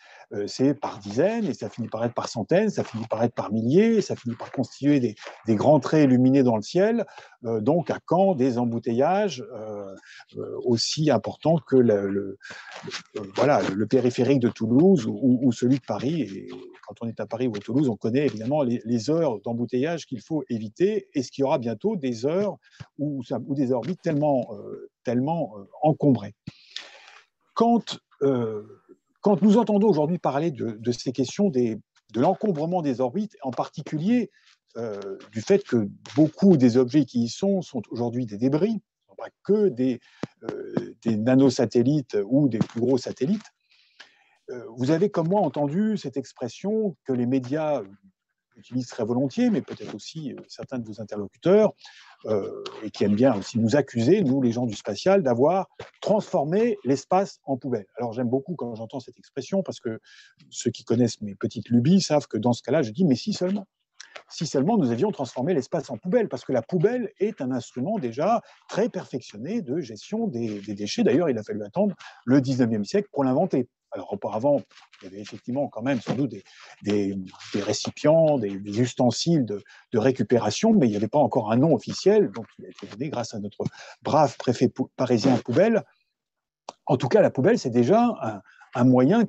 c'est par dizaines, et ça finit par être par centaines, ça finit par être par milliers, ça finit par constituer des grands traits illuminés dans le ciel. Donc à quand des embouteillages aussi importants que voilà, le périphérique de Toulouse ou celui de Paris. Et quand on est à Paris ou à Toulouse, on connaît évidemment les heures d'embouteillage qu'il faut éviter. Est-ce qu'il y aura bientôt des heures ou des orbites tellement encombrées? Quand nous entendons aujourd'hui parler de ces questions de l'encombrement des orbites, en particulier du fait que beaucoup des objets qui y sont aujourd'hui des débris, pas que des nanosatellites ou des plus gros satellites. Vous avez, comme moi, entendu cette expression que les médias utilisent très volontiers, mais peut-être aussi certains de vos interlocuteurs, et qui aiment bien aussi nous accuser, nous, les gens du spatial, d'avoir transformé l'espace en poubelle. Alors, j'aime beaucoup quand j'entends cette expression, parce que ceux qui connaissent mes petites lubies savent que dans ce cas-là, je dis, mais si seulement nous avions transformé l'espace en poubelle, parce que la poubelle est un instrument déjà très perfectionné de gestion des déchets. D'ailleurs, il a fallu attendre le 19e siècle pour l'inventer. Alors auparavant, il y avait effectivement quand même sans doute des récipients, des ustensiles de récupération, mais il n'y avait pas encore un nom officiel, donc il a été donné grâce à notre brave préfet parisien poubelle. En tout cas, la poubelle, c'est déjà un moyen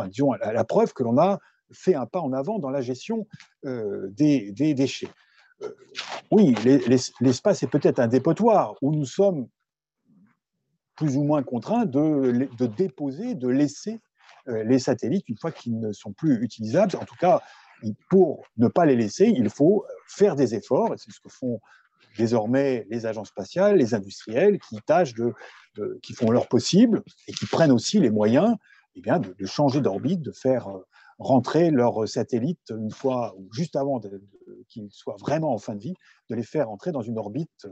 disons, la preuve que l'on a fait un pas en avant dans la gestion des déchets. Oui, l'espace est peut-être un dépotoir où nous sommes plus ou moins contraints de déposer, de laisser les satellites une fois qu'ils ne sont plus utilisables. En tout cas, pour ne pas les laisser, il faut faire des efforts, et c'est ce que font désormais les agences spatiales, les industriels, qui font leur possible et qui prennent aussi les moyens de changer d'orbite, de faire rentrer leurs satellites une fois ou juste avant qu'ils soient vraiment en fin de vie, de les faire entrer dans une orbite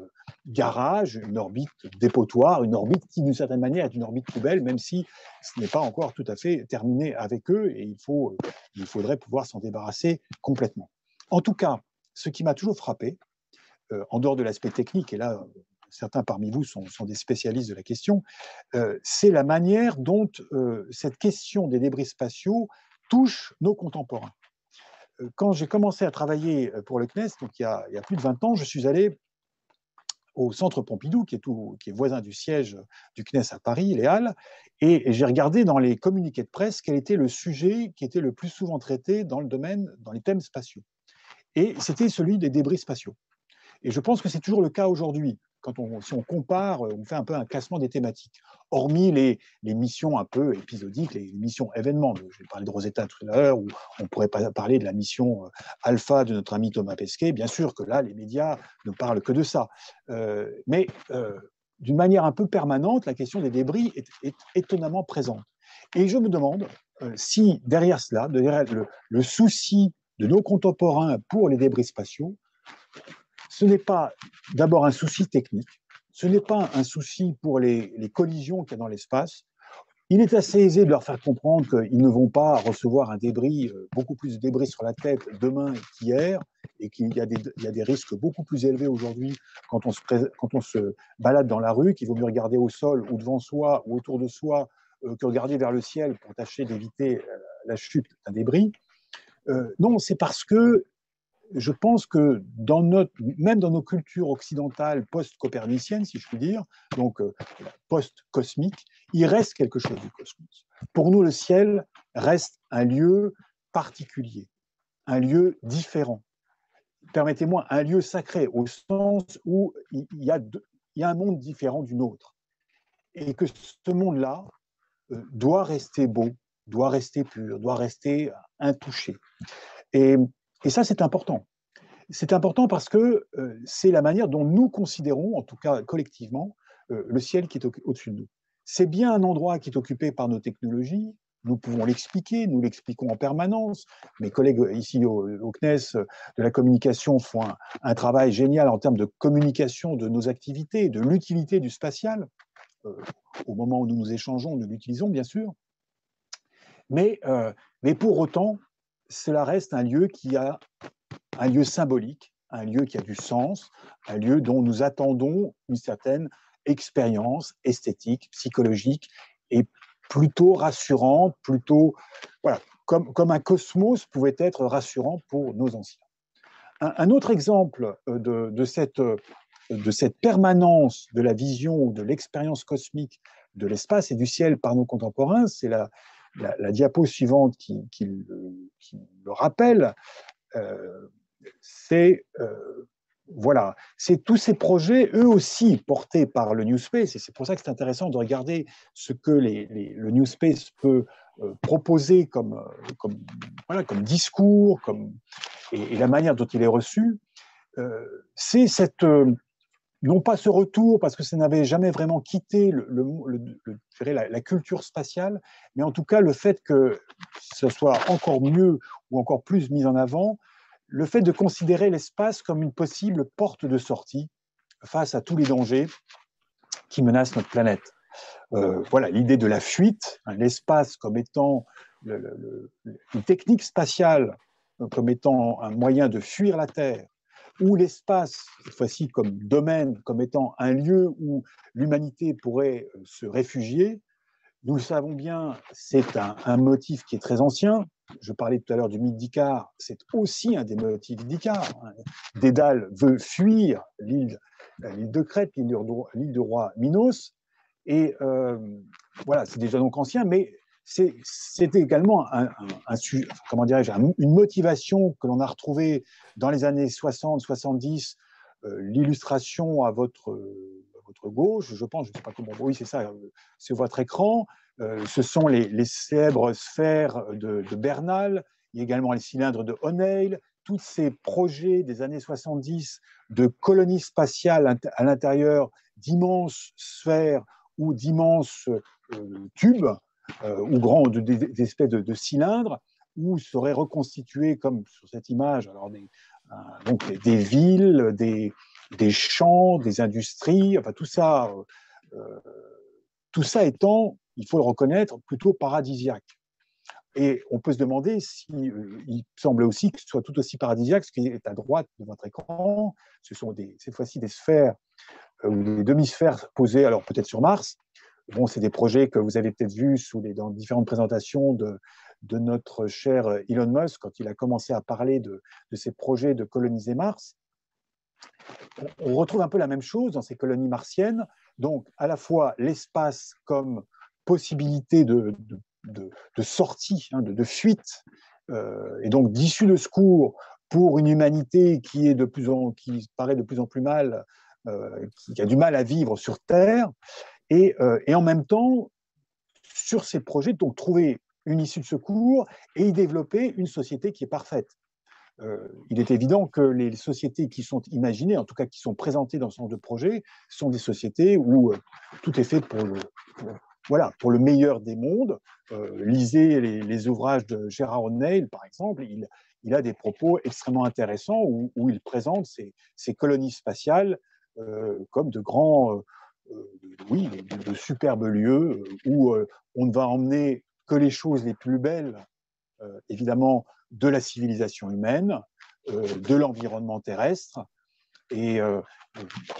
garage, une orbite dépotoir, une orbite qui d'une certaine manière est une orbite poubelle, même si ce n'est pas encore tout à fait terminé avec eux, et il faudrait pouvoir s'en débarrasser complètement. En tout cas, ce qui m'a toujours frappé, en dehors de l'aspect technique, et là certains parmi vous sont des spécialistes de la question, c'est la manière dont cette question des débris spatiaux touche nos contemporains. Quand j'ai commencé à travailler pour le CNES, donc il y a plus de 20 ans, je suis allé au Centre Pompidou, qui est voisin du siège du CNES à Paris, les Halles, et j'ai regardé dans les communiqués de presse quel était le sujet qui était le plus souvent traité dans les thèmes spatiaux. Et c'était celui des débris spatiaux. Et je pense que c'est toujours le cas aujourd'hui. Si on compare, on fait un peu un classement des thématiques. Hormis les missions un peu épisodiques, les missions événements. Je vais parler de Rosetta tout à l'heure, ou on pourrait parler de la mission Alpha de notre ami Thomas Pesquet. Bien sûr que là, les médias ne parlent que de ça. Mais d'une manière un peu permanente, la question des débris est étonnamment présente. Et je me demande si derrière cela, derrière le souci de nos contemporains pour les débris spatiaux, ce n'est pas d'abord un souci technique, ce n'est pas un souci pour les collisions qu'il y a dans l'espace. Il est assez aisé de leur faire comprendre qu'ils ne vont pas recevoir un débris, beaucoup plus de débris sur la tête demain qu'hier, et qu'il y a des risques beaucoup plus élevés aujourd'hui quand on se balade dans la rue, qu'il vaut mieux regarder au sol ou devant soi ou autour de soi que regarder vers le ciel pour tâcher d'éviter la chute d'un débris. Non, c'est parce que je pense que même dans nos cultures occidentales post-coperniciennes, si je puis dire, donc post-cosmique, il reste quelque chose du cosmos. Pour nous, le ciel reste un lieu particulier, un lieu différent. Permettez-moi, un lieu sacré, au sens où il y a un monde différent du nôtre. Et que ce monde-là doit rester beau, doit rester pur, doit rester intouché. Et ça, c'est important. C'est important parce que c'est la manière dont nous considérons, en tout cas collectivement, le ciel qui est au-dessus de nous. C'est bien un endroit qui est occupé par nos technologies. Nous pouvons l'expliquer, nous l'expliquons en permanence. Mes collègues ici au CNES de la communication font un travail génial en termes de communication de nos activités, de l'utilité du spatial. Au moment où nous nous échangeons, nous l'utilisons bien sûr. Mais pour autant, cela reste un lieu qui a un lieu symbolique, un lieu qui a du sens, un lieu dont nous attendons une certaine expérience esthétique, psychologique et plutôt rassurante, plutôt voilà, comme un cosmos pouvait être rassurant pour nos anciens. Un autre exemple de cette permanence de la vision ou de l'expérience cosmique de l'espace et du ciel par nos contemporains, c'est la diapo suivante qui le rappelle. C'est voilà, c'est tous ces projets, eux aussi portés par le New Space, et c'est pour ça que c'est intéressant de regarder ce que le New Space peut proposer comme discours, et la manière dont il est reçu. C'est non pas ce retour, parce que ça n'avait jamais vraiment quitté la culture spatiale, mais en tout cas le fait que ce soit encore mieux ou encore plus mis en avant, le fait de considérer l'espace comme une possible porte de sortie face à tous les dangers qui menacent notre planète. Voilà, l'idée de la fuite, l'espace comme étant une technique spatiale, comme étant un moyen de fuir la Terre, ou l'espace, cette fois-ci comme domaine, comme étant un lieu où l'humanité pourrait se réfugier. Nous le savons bien, c'est un motif qui est très ancien. Je parlais tout à l'heure du mythe d'Icare, c'est aussi un des motifs d'Icare. Dédale veut fuir l'île de Crète, l'île de roi Minos, et voilà, c'est déjà donc ancien, mais c'est également une motivation que l'on a retrouvée dans les années 60-70, l'illustration à votre gauche, je pense, je ne sais pas comment, oui c'est ça, c'est votre écran, ce sont les célèbres sphères de Bernal, il y a également les cylindres de O'Neill, tous ces projets des années 70 de colonies spatiales à l'intérieur d'immenses sphères ou d'immenses tubes, ou des espèces de cylindres, où seraient reconstitués, comme sur cette image, alors donc des villes, des champs, des industries, enfin tout ça étant, il faut le reconnaître, plutôt paradisiaque. Et on peut se demander il semble aussi que ce soit tout aussi paradisiaque, ce qui est à droite de votre écran. Ce sont cette fois-ci des sphères ou des demi-sphères posées, alors peut-être sur Mars. Bon, c'est des projets que vous avez peut-être vus dans différentes présentations de notre cher Elon Musk quand il a commencé à parler de ses projets de coloniser Mars. On retrouve un peu la même chose dans ces colonies martiennes, donc à la fois l'espace comme possibilité de sortie, de fuite, et donc d'issue de secours pour une humanité qui paraît de plus en plus mal, qui a du mal à vivre sur Terre, et en même temps, sur ces projets, donc trouver une issue de secours et y développer une société qui est parfaite. Il est évident que les sociétés qui sont imaginées, en tout cas qui sont présentées dans ce genre de projet, sont des sociétés où tout est fait pour le meilleur des mondes. Lisez les ouvrages de Gérard O'Neill, par exemple, il a des propos extrêmement intéressants où il présente ces colonies spatiales comme de grands, de superbes lieux où on ne va emmener que les choses les plus belles, évidemment, de la civilisation humaine, de l'environnement terrestre. Et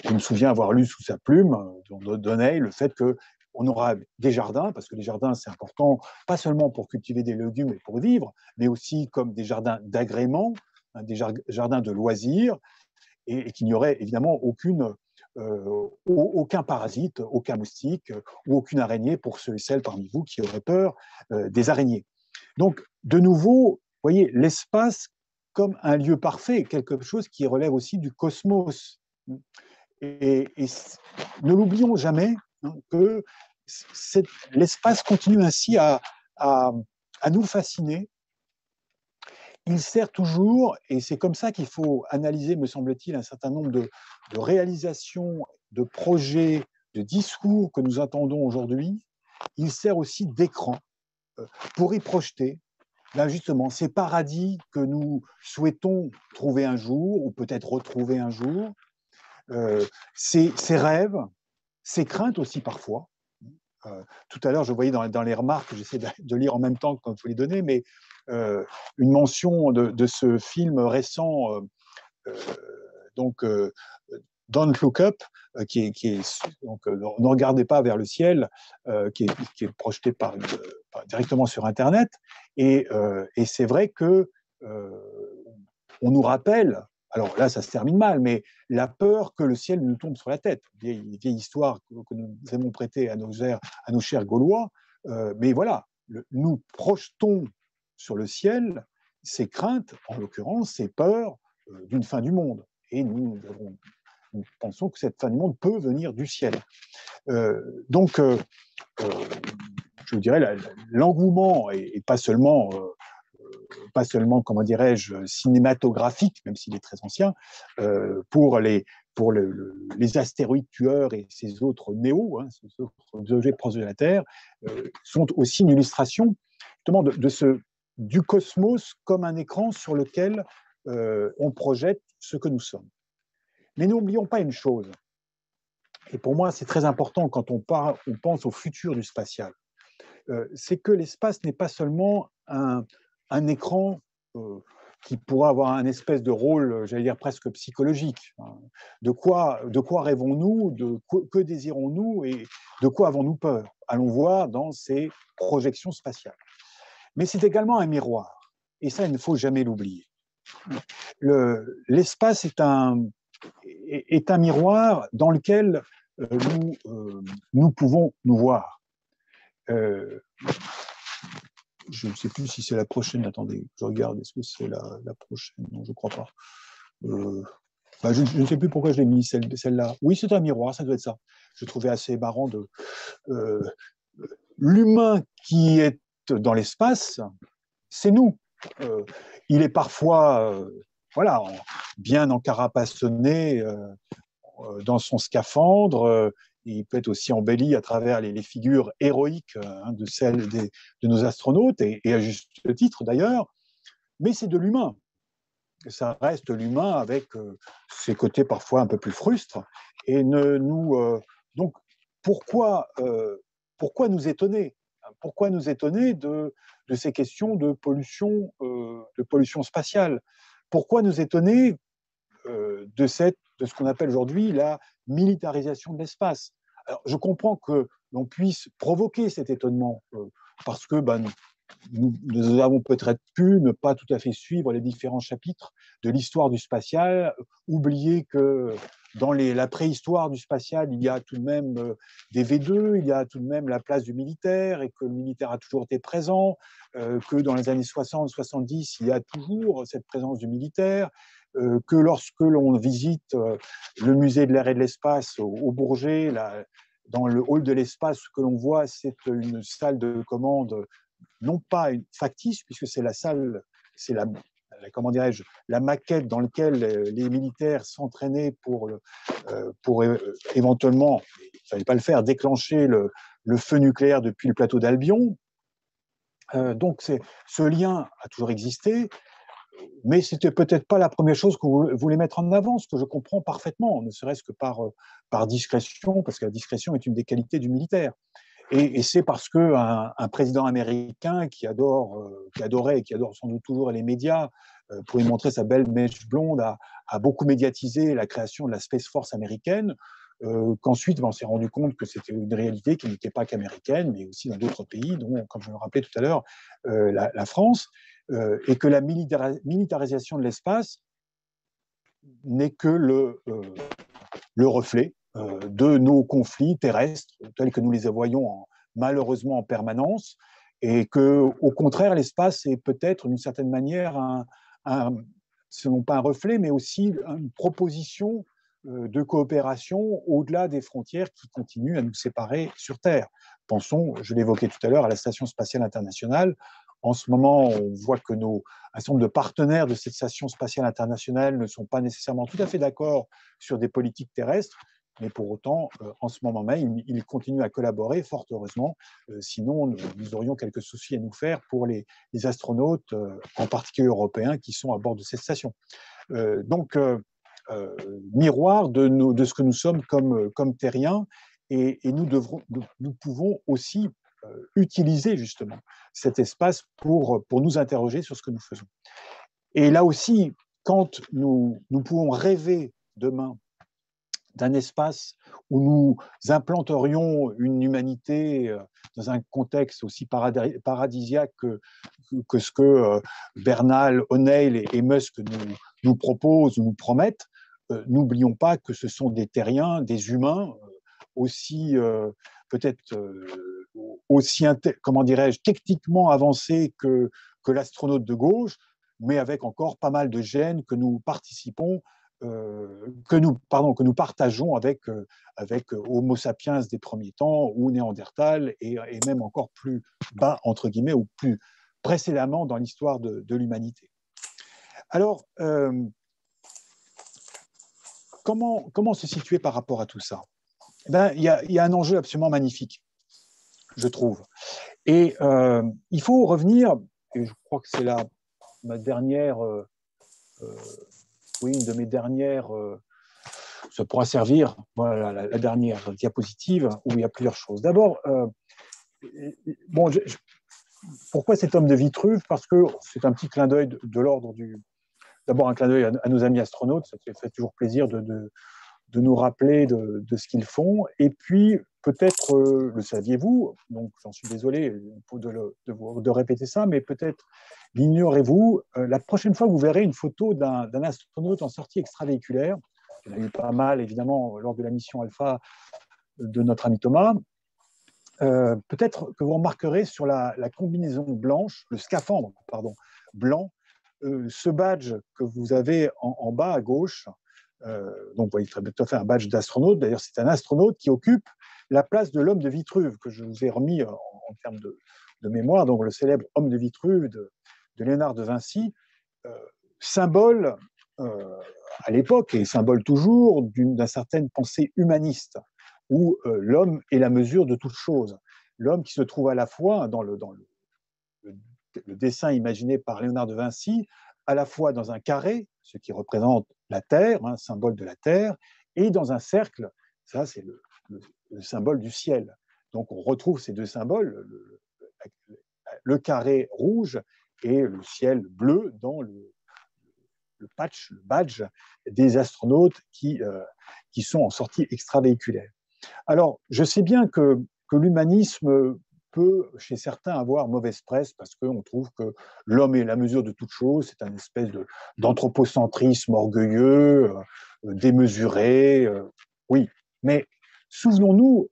je me souviens avoir lu sous sa plume, d'O'Neill, le fait qu'on aura des jardins, parce que les jardins, c'est important, pas seulement pour cultiver des légumes et pour vivre, mais aussi comme des jardins d'agrément, des jardins de loisirs, et qu'il n'y aurait évidemment aucun parasite, aucun moustique ou aucune araignée pour ceux et celles parmi vous qui auraient peur des araignées. Donc, de nouveau, vous voyez, l'espace comme un lieu parfait, quelque chose qui relève aussi du cosmos. Et ne l'oublions jamais, que l'espace continue ainsi à nous fasciner. il sert toujours, et c'est comme ça qu'il faut analyser, me semble-t-il, un certain nombre de réalisations, de projets, de discours que nous entendons aujourd'hui. Il sert aussi d'écran pour y projeter, là justement, ces paradis que nous souhaitons trouver un jour, ou peut-être retrouver un jour, ces rêves, ces craintes aussi parfois. Tout à l'heure, je voyais dans les remarques, j'essaie de lire en même temps quand il faut les donner, mais une mention de ce film récent, donc Don't Look Up, qui est donc, ne regardez pas vers le ciel, qui est projeté directement sur Internet. Et c'est vrai que on nous rappelle, alors là, ça se termine mal, mais la peur que le ciel nous tombe sur la tête. Vieille histoire que nous aimons prêter à nos chers Gaulois. Mais voilà, nous projetons sur le ciel ces craintes, en l'occurrence, ces peurs d'une fin du monde. Et nous pensons que cette fin du monde peut venir du ciel. Donc, je dirais, l'engouement, et pas seulement, comment dirais-je, cinématographique, même s'il est très ancien, pour les astéroïdes tueurs et ces autres néos, hein, ces autres objets proches de la Terre, sont aussi une illustration justement du cosmos comme un écran sur lequel on projette ce que nous sommes. Mais n'oublions pas une chose, et pour moi c'est très important quand on pense au futur du spatial, c'est que l'espace n'est pas seulement un écran qui pourra avoir un espèce de rôle, j'allais dire presque psychologique. De quoi rêvons-nous, que désirons-nous et de quoi avons-nous peur? Allons voir dans ces projections spatiales. Mais c'est également un miroir, et ça, il ne faut jamais l'oublier. L'espace est un miroir dans lequel nous pouvons nous voir. Je ne sais plus si c'est la prochaine. Attendez, je regarde. Est-ce que c'est la prochaine? Non, je ne crois pas. Je ne sais plus pourquoi je l'ai mis, celle-là. Oui, c'est un miroir, ça doit être ça. Je trouvais assez marrant l'humain qui est dans l'espace, c'est nous. Il est parfois bien encarapaçonné dans son scaphandre. Il peut être aussi embelli à travers les figures héroïques de celles de nos astronautes, et à juste titre d'ailleurs, mais c'est de l'humain. Ça reste l'humain avec ses côtés parfois un peu plus frustres. Et donc, pourquoi nous étonner? Pourquoi nous étonner de ces questions de pollution spatiale? Pourquoi nous étonner de ce qu'on appelle aujourd'hui la militarisation de l'espace? Alors, je comprends que l'on puisse provoquer cet étonnement parce que nous avons peut-être pu ne pas tout à fait suivre les différents chapitres de l'histoire du spatial, oublier que dans la préhistoire du spatial, il y a tout de même des V2, il y a tout de même la place du militaire, et que le militaire a toujours été présent, que dans les années 60-70, il y a toujours cette présence du militaire, que lorsque l'on visite le musée de l'air et de l'espace au Bourget, dans le hall de l'espace, ce que l'on voit, c'est une salle de commande, non pas factice, puisque c'est la salle, c'est comment dirais-je, la maquette dans laquelle les militaires s'entraînaient pour éventuellement, il ne fallait pas le faire, déclencher le feu nucléaire depuis le plateau d'Albion. Donc ce lien a toujours existé, mais c'était peut-être pas la première chose que vous voulez mettre en avant, ce que je comprends parfaitement, ne serait-ce que par discrétion, parce que la discrétion est une des qualités du militaire. Et c'est parce qu'un président américain qui adorait et qui adore sans doute toujours les médias, pour y montrer sa belle mèche blonde, a beaucoup médiatisé la création de la Space Force américaine, qu'ensuite on s'est rendu compte que c'était une réalité qui n'était pas qu'américaine, mais aussi dans d'autres pays, dont, comme je le rappelais tout à l'heure, la France, et que la militarisation de l'espace n'est que le reflet de nos conflits terrestres tels que nous les voyons malheureusement en permanence, et que, au contraire, l'espace est peut-être d'une certaine manière non pas un reflet, mais aussi une proposition de coopération au-delà des frontières qui continuent à nous séparer sur Terre. Pensons, je l'évoquais tout à l'heure, à la Station spatiale internationale, En ce moment, on voit que un certain nombre de partenaires de cette station spatiale internationale ne sont pas nécessairement tout à fait d'accord sur des politiques terrestres, mais pour autant, en ce moment même, ils continuent à collaborer, fort heureusement. Sinon, nous aurions quelques soucis à nous faire pour les astronautes, en particulier européens, qui sont à bord de cette station. Donc, miroir de ce que nous sommes comme terriens, et nous pouvons aussi utiliser justement cet espace pour nous interroger sur ce que nous faisons. Et là aussi, quand nous pouvons rêver demain d'un espace où nous implanterions une humanité dans un contexte aussi paradisiaque que ce que Bernal, O'Neill et Musk nous proposent ou nous promettent, n'oublions pas que ce sont des terriens, des humains aussi peut-être aussi, comment dirais-je, techniquement avancés que l'astronaute de gauche, mais avec encore pas mal de gènes que nous participons, que nous partageons avec Homo sapiens des premiers temps, ou Néandertal, et même encore plus bas, entre guillemets, ou plus précédemment dans l'histoire de l'humanité. Alors, comment se situer par rapport à tout ça? Il y a un enjeu absolument magnifique, je trouve. Et il faut revenir, et je crois que c'est ma dernière, une de mes dernières, ça pourra servir, voilà, la dernière diapositive, où il y a plusieurs choses. D'abord, pourquoi cet homme de Vitruve? Parce que c'est un petit clin d'œil de l'ordre du... D'abord, un clin d'œil à nos amis astronautes, ça fait toujours plaisir de nous rappeler de ce qu'ils font. Et puis, peut-être, le saviez-vous, donc j'en suis désolé de répéter ça, mais peut-être l'ignorez-vous, la prochaine fois que vous verrez une photo d'un astronaute en sortie extravéhiculaire, il y en a eu pas mal, évidemment, lors de la mission Alpha de notre ami Thomas, peut-être que vous remarquerez sur la combinaison blanche, le scaphandre, pardon, blanc, ce badge que vous avez en bas à gauche. Donc, vous voyez tout à fait un badge d'astronaute. D'ailleurs, c'est un astronaute qui occupe la place de l'homme de Vitruve, que je vous ai remis en termes de mémoire, donc le célèbre homme de Vitruve de Léonard de Vinci, symbole à l'époque, et symbole toujours, d'une certaine pensée humaniste, où l'homme est la mesure de toute chose. L'homme qui se trouve à la fois dans le dessin imaginé par Léonard de Vinci, à la fois dans un carré, ce qui représente la Terre, symbole de la Terre, et dans un cercle, ça c'est le symbole du ciel. Donc on retrouve ces deux symboles, le carré rouge et le ciel bleu dans le badge des astronautes qui sont en sortie extravéhiculaire. Alors, je sais bien que l'humanisme peut, chez certains, avoir mauvaise presse parce qu'on trouve que l'homme est la mesure de toute chose, c'est une espèce d'anthropocentrisme orgueilleux, démesuré. Oui, mais souvenons-nous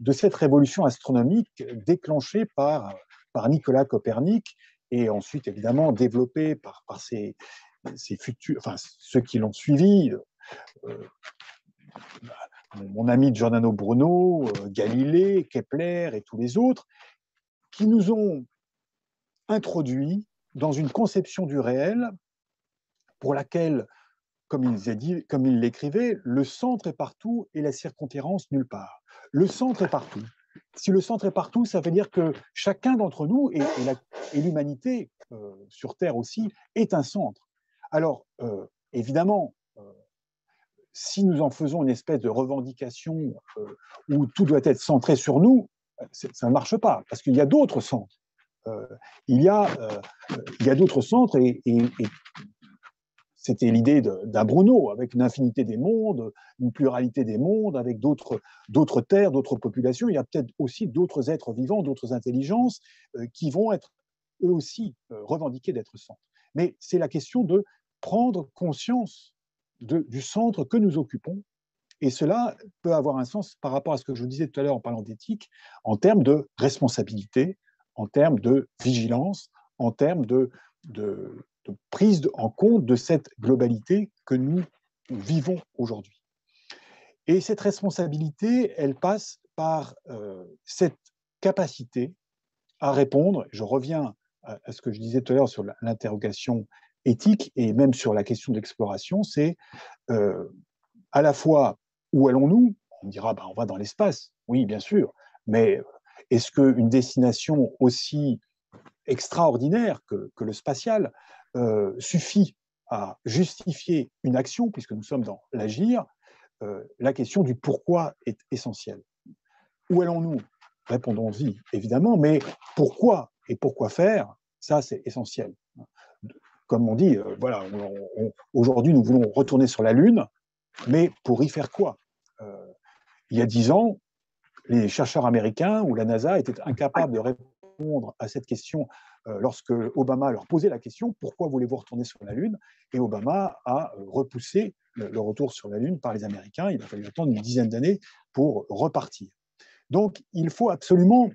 de cette révolution astronomique déclenchée par Nicolas Copernic et ensuite, évidemment, développée par ses futurs, enfin, ceux qui l'ont suivi. Mon ami Giordano Bruno, Galilée, Kepler et tous les autres, qui nous ont introduits dans une conception du réel pour laquelle, comme il l'écrivait, le centre est partout et la circonférence nulle part. Le centre est partout. Si le centre est partout, ça veut dire que chacun d'entre nous, et l'humanité sur Terre aussi, est un centre. Alors, évidemment, si nous en faisons une espèce de revendication où tout doit être centré sur nous, ça ne marche pas, parce qu'il y a d'autres centres. Il y a d'autres centres, et c'était l'idée d'un Bruno, avec une infinité des mondes, une pluralité des mondes, avec d'autres terres, d'autres populations. Il y a peut-être aussi d'autres êtres vivants, d'autres intelligences qui vont être eux aussi revendiqués d'être centres. Mais c'est la question de prendre conscience du centre que nous occupons, et cela peut avoir un sens par rapport à ce que je vous disais tout à l'heure en parlant d'éthique, en termes de responsabilité, en termes de vigilance, en termes de prise en compte de cette globalité que nous vivons aujourd'hui. Et cette responsabilité, elle passe par cette capacité à répondre, je reviens à ce que je disais tout à l'heure sur l'interrogation éthique et même sur la question de l'exploration, c'est à la fois où allons-nous? On dira, on va dans l'espace, oui, bien sûr, mais est-ce qu'une destination aussi extraordinaire que le spatial suffit à justifier une action, puisque nous sommes dans l'agir? La question du pourquoi est essentielle. Où allons-nous? Répondons-y, évidemment, mais pourquoi et pourquoi faire? Ça, c'est essentiel. Comme on dit, voilà, aujourd'hui, nous voulons retourner sur la Lune, mais pour y faire quoi? Il y a 10 ans, les chercheurs américains ou la NASA étaient incapables de répondre à cette question lorsque Obama leur posait la question « Pourquoi voulez-vous retourner sur la Lune ?» Et Obama a repoussé le retour sur la Lune par les Américains. Il a fallu attendre une dizaine d'années pour repartir. Donc, il faut absolument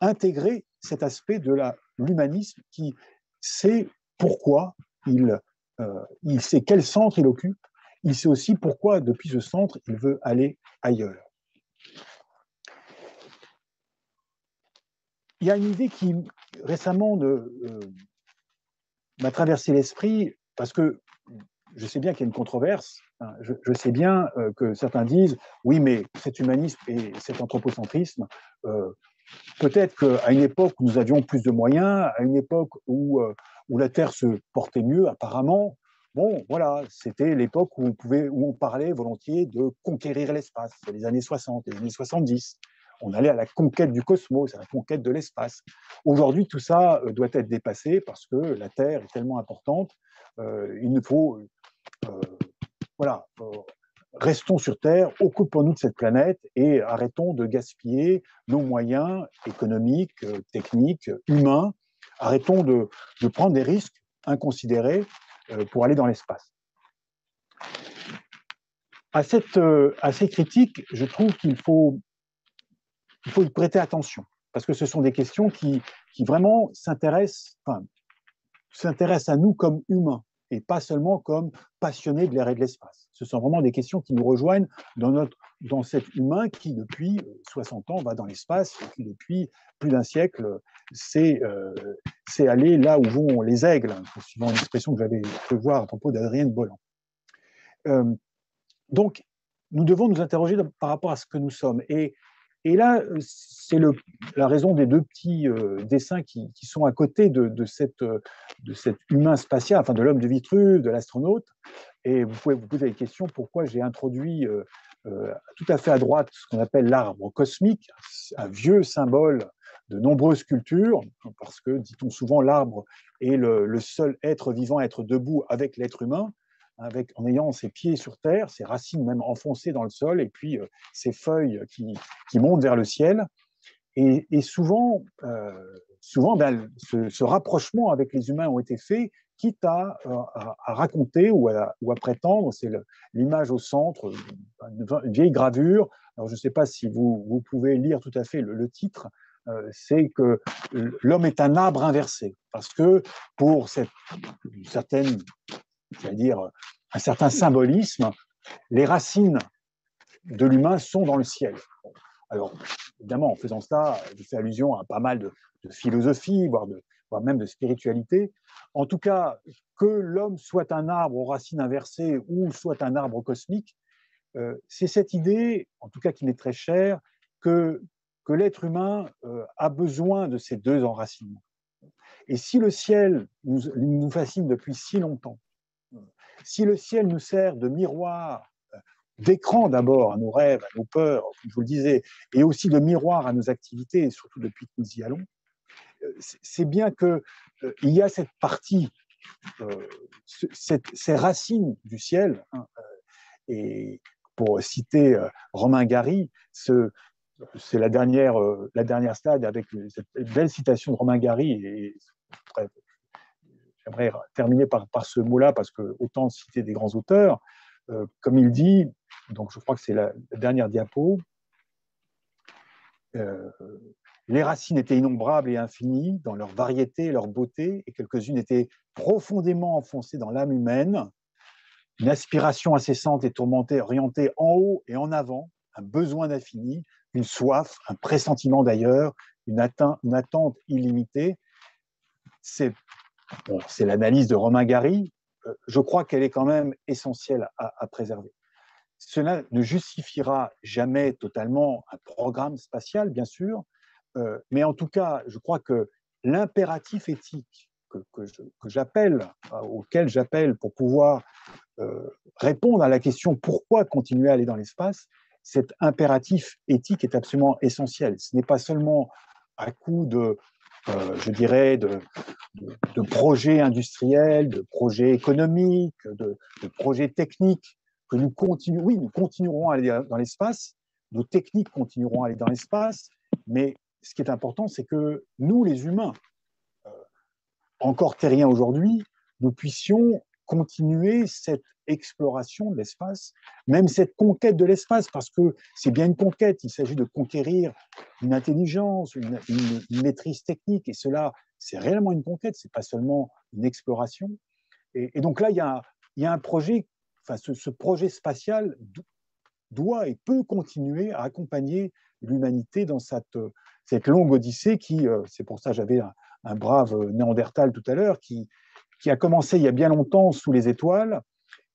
intégrer cet aspect de l'humanisme qui sait pourquoi il sait quel centre il occupe, il sait aussi pourquoi, depuis ce centre, il veut aller ailleurs. Il y a une idée qui, récemment, m'a traversé l'esprit, parce que je sais bien qu'il y a une controverse, hein, je sais bien que certains disent « Oui, mais cet humanisme et cet anthropocentrisme, peut-être qu'à une époque où nous avions plus de moyens, à une époque où la Terre se portait mieux, apparemment, bon, voilà, c'était l'époque où on parlait volontiers de conquérir l'espace, les années 60, les années 70. On allait à la conquête du cosmos, à la conquête de l'espace. Aujourd'hui, tout ça doit être dépassé parce que la Terre est tellement importante. Il nous faut, voilà, restons sur Terre, occupons-nous de cette planète et arrêtons de gaspiller nos moyens économiques, techniques, humains. Arrêtons de prendre des risques inconsidérés pour aller dans l'espace. À ces critiques, je trouve qu'il faut y prêter attention, parce que ce sont des questions qui vraiment s'intéressent à nous comme humains, et pas seulement comme passionnés de l'air et de l'espace. Ce sont vraiment des questions qui nous rejoignent dans cet humain qui, depuis 60 ans, va dans l'espace, et qui, depuis plus d'un siècle, c'est aller là où vont les aigles, suivant l'expression que j'avais pu voir à propos d'Adrienne Bolland. Donc, nous devons nous interroger par rapport à ce que nous sommes. Et là, c'est la raison des deux petits dessins qui sont à côté de cet humain spatial, enfin de l'homme de Vitruve, de l'astronaute. Et vous pouvez vous poser la question pourquoi j'ai introduit tout à fait à droite ce qu'on appelle l'arbre cosmique, un vieux symbole de nombreuses cultures, parce que, dit-on souvent, l'arbre est le seul être vivant à être debout avec l'être humain, en ayant ses pieds sur terre, ses racines même enfoncées dans le sol, et puis ses feuilles qui montent vers le ciel. Et souvent, ce rapprochement avec les humains ont été faits, quitte à raconter ou à prétendre, c'est l'image au centre, une vieille gravure. Alors, je ne sais pas si vous pouvez lire tout à fait le titre, c'est que l'homme est un arbre inversé, parce que pour une certaine, c'est-à-dire un certain symbolisme, les racines de l'humain sont dans le ciel. Alors, évidemment, en faisant ça, je fais allusion à pas mal de philosophie, voire même de spiritualité. En tout cas, que l'homme soit un arbre aux racines inversées ou soit un arbre cosmique, c'est cette idée, en tout cas qui m'est très chère, que l'être humain a besoin de ces deux enracinements. Et si le ciel nous fascine depuis si longtemps, si le ciel nous sert de miroir, d'écran d'abord à nos rêves, à nos peurs, comme je vous le disais, et aussi de miroir à nos activités, surtout depuis que nous y allons, c'est bien qu'il y a cette partie, ces racines du ciel, hein, et pour citer Romain Gary, c'est la dernière slide avec cette belle citation de Romain Gary, et j'aimerais terminer par ce mot-là, parce que autant citer des grands auteurs, comme il dit, donc je crois que c'est la dernière diapo, les racines étaient innombrables et infinies dans leur variété et leur beauté, et quelques-unes étaient profondément enfoncées dans l'âme humaine, une aspiration incessante et tourmentée, orientée en haut et en avant, un besoin d'infini, une soif, un pressentiment d'ailleurs, une attente illimitée. c'est l'analyse de Romain Gary, je crois qu'elle est quand même essentielle à préserver. Cela ne justifiera jamais totalement un programme spatial, bien sûr, mais en tout cas, je crois que l'impératif éthique auquel j'appelle pour pouvoir répondre à la question pourquoi continuer à aller dans l'espace, cet impératif éthique est absolument essentiel. Ce n'est pas seulement à coup je dirais, de projets industriels, de projets économiques, de projets techniques que nous continuerons à aller dans l'espace, nos techniques continueront à aller dans l'espace, mais ce qui est important, c'est que nous, les humains, encore terriens aujourd'hui, nous puissions continuer cette exploration de l'espace, même cette conquête de l'espace, parce que c'est bien une conquête, il s'agit de conquérir une intelligence, une maîtrise technique, et cela, c'est réellement une conquête, c'est pas seulement une exploration. Et donc là, il y a un projet, enfin, ce projet spatial doit et peut continuer à accompagner l'humanité dans cette longue odyssée qui, c'est pour ça que j'avais un brave Néandertal tout à l'heure, qui a commencé il y a bien longtemps sous les étoiles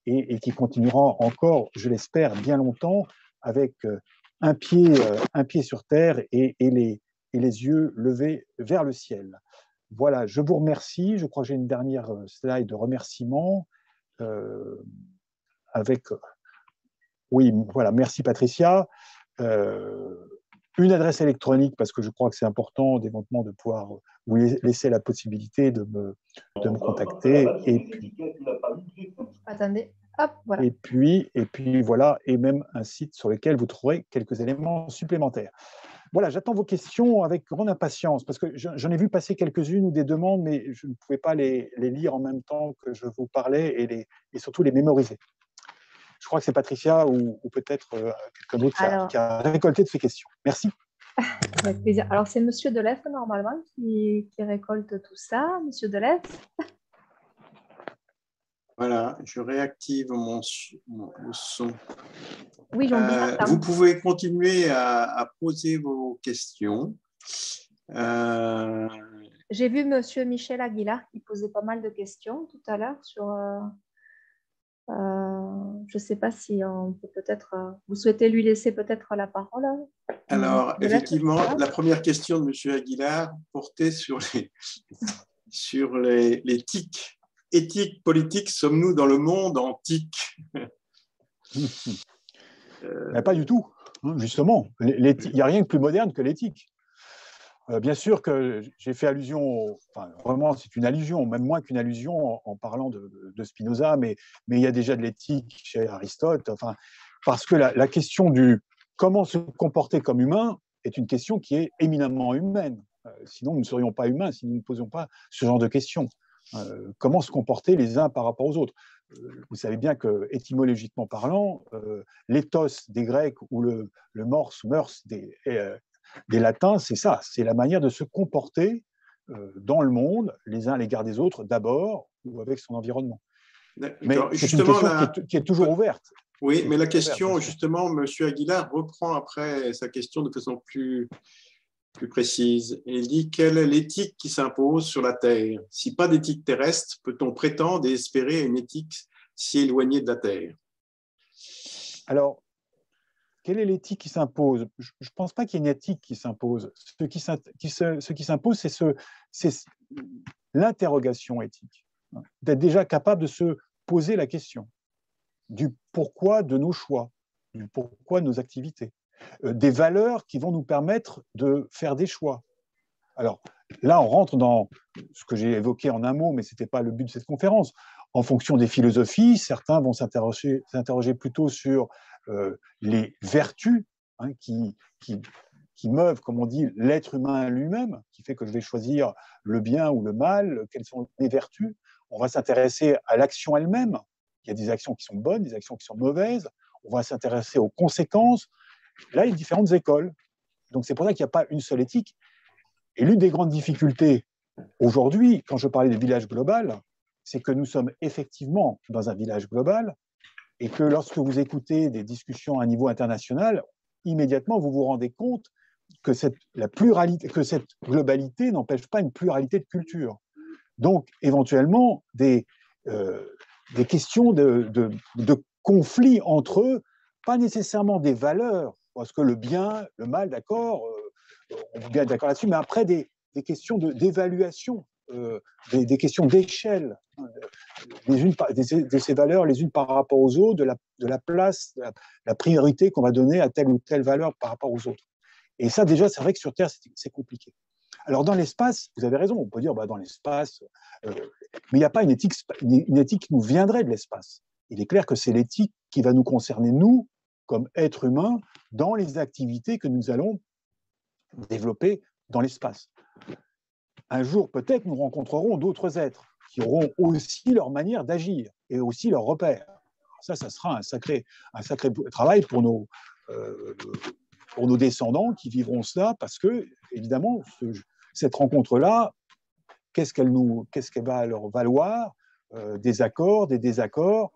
et qui continuera encore, je l'espère, bien longtemps avec un pied sur terre et les yeux levés vers le ciel. Voilà, je vous remercie. Je crois que j'ai une dernière slide de remerciement oui, voilà, merci Patricia. Une adresse électronique, parce que je crois que c'est important d'éventuellement de pouvoir vous laisser la possibilité de me contacter. Et puis, attendez, hop, voilà. Et puis voilà, et même un site sur lequel vous trouverez quelques éléments supplémentaires. Voilà, j'attends vos questions avec grande impatience, parce que j'en ai vu passer quelques-unes ou des demandes, mais je ne pouvais pas les lire en même temps que je vous parlais et surtout les mémoriser. Je crois que c'est Patricia ou peut-être quelqu'un d'autre qui a récolté de ces questions. Merci. Avec plaisir. Alors, c'est Monsieur Delef, normalement, qui récolte tout ça. Monsieur Delef. Voilà, je réactive mon son. Oui, vous pouvez continuer à poser vos questions. J'ai vu Monsieur Michel Aguilar qui posait pas mal de questions tout à l'heure sur... je ne sais pas si on peut peut-être... vous souhaitez lui laisser peut-être la parole? Alors, effectivement, la première question de M. Aguilar portait sur les tics. Éthique, politique, sommes-nous dans le monde en tic? Pas du tout, justement. Il n'y a rien de plus moderne que l'éthique. Bien sûr que j'ai fait allusion, enfin, vraiment c'est une allusion, même moins qu'une allusion en parlant de Spinoza, mais il y a déjà de l'éthique chez Aristote, enfin, parce que la question du comment se comporter comme humain est une question qui est éminemment humaine. Sinon, nous ne serions pas humains si nous ne posions pas ce genre de questions. Comment se comporter les uns par rapport aux autres. Vous savez bien que, étymologiquement parlant, l'éthos des Grecs ou le mors des Latins, c'est ça, c'est la manière de se comporter dans le monde, les uns à l'égard des autres, d'abord, ou avec son environnement. Mais c'est une question qui est toujours ouverte. Oui, mais la question, justement, M. Aguilar reprend après sa question de façon plus précise. Il dit: quelle est l'éthique qui s'impose sur la Terre? Si pas d'éthique terrestre, peut-on prétendre et espérer une éthique si éloignée de la Terre? Alors, quelle est l'éthique qui s'impose? Je ne pense pas qu'il y ait une éthique qui s'impose. Ce qui s'impose, c'est l'interrogation éthique. D'être déjà capable de se poser la question du pourquoi de nos choix, du pourquoi de nos activités, des valeurs qui vont nous permettre de faire des choix. Alors là, on rentre dans ce que j'ai évoqué en un mot, mais ce n'était pas le but de cette conférence. En fonction des philosophies, certains vont s'interroger plutôt sur les vertus qui meuvent, comme on dit, l'être humain lui-même, qui fait que je vais choisir le bien ou le mal, quelles sont les vertus. On va s'intéresser à l'action elle-même. Il y a des actions qui sont bonnes, des actions qui sont mauvaises. On va s'intéresser aux conséquences. Là, il y a différentes écoles. Donc, c'est pour ça qu'il n'y a pas une seule éthique. Et l'une des grandes difficultés aujourd'hui, quand je parlais de village global, c'est que nous sommes effectivement dans un village global et que lorsque vous écoutez des discussions à un niveau international, immédiatement, vous vous rendez compte que cette globalité n'empêche pas une pluralité de cultures. Donc, éventuellement, des questions de conflits entre eux, pas nécessairement des valeurs, parce que le bien, le mal, d'accord, on est bien d'accord là-dessus, mais après des questions d'évaluation, des questions d'échelle, de ces valeurs les unes par rapport aux autres, de la place, de la priorité qu'on va donner à telle ou telle valeur par rapport aux autres. Et ça, déjà, c'est vrai que sur Terre, c'est compliqué. Alors, dans l'espace, vous avez raison, on peut dire, bah, dans l'espace, mais il n'y a pas une éthique qui nous viendrait de l'espace. Il est clair que c'est l'éthique qui va nous concerner, nous, comme êtres humains, dans les activités que nous allons développer dans l'espace. Un jour, peut-être, nous rencontrerons d'autres êtres qui auront aussi leur manière d'agir et aussi leurs repères. Ça sera un sacré travail pour nos descendants qui vivront cela, parce que, évidemment, cette rencontre-là, qu'est-ce qu'elle va leur valoir, des accords, des désaccords.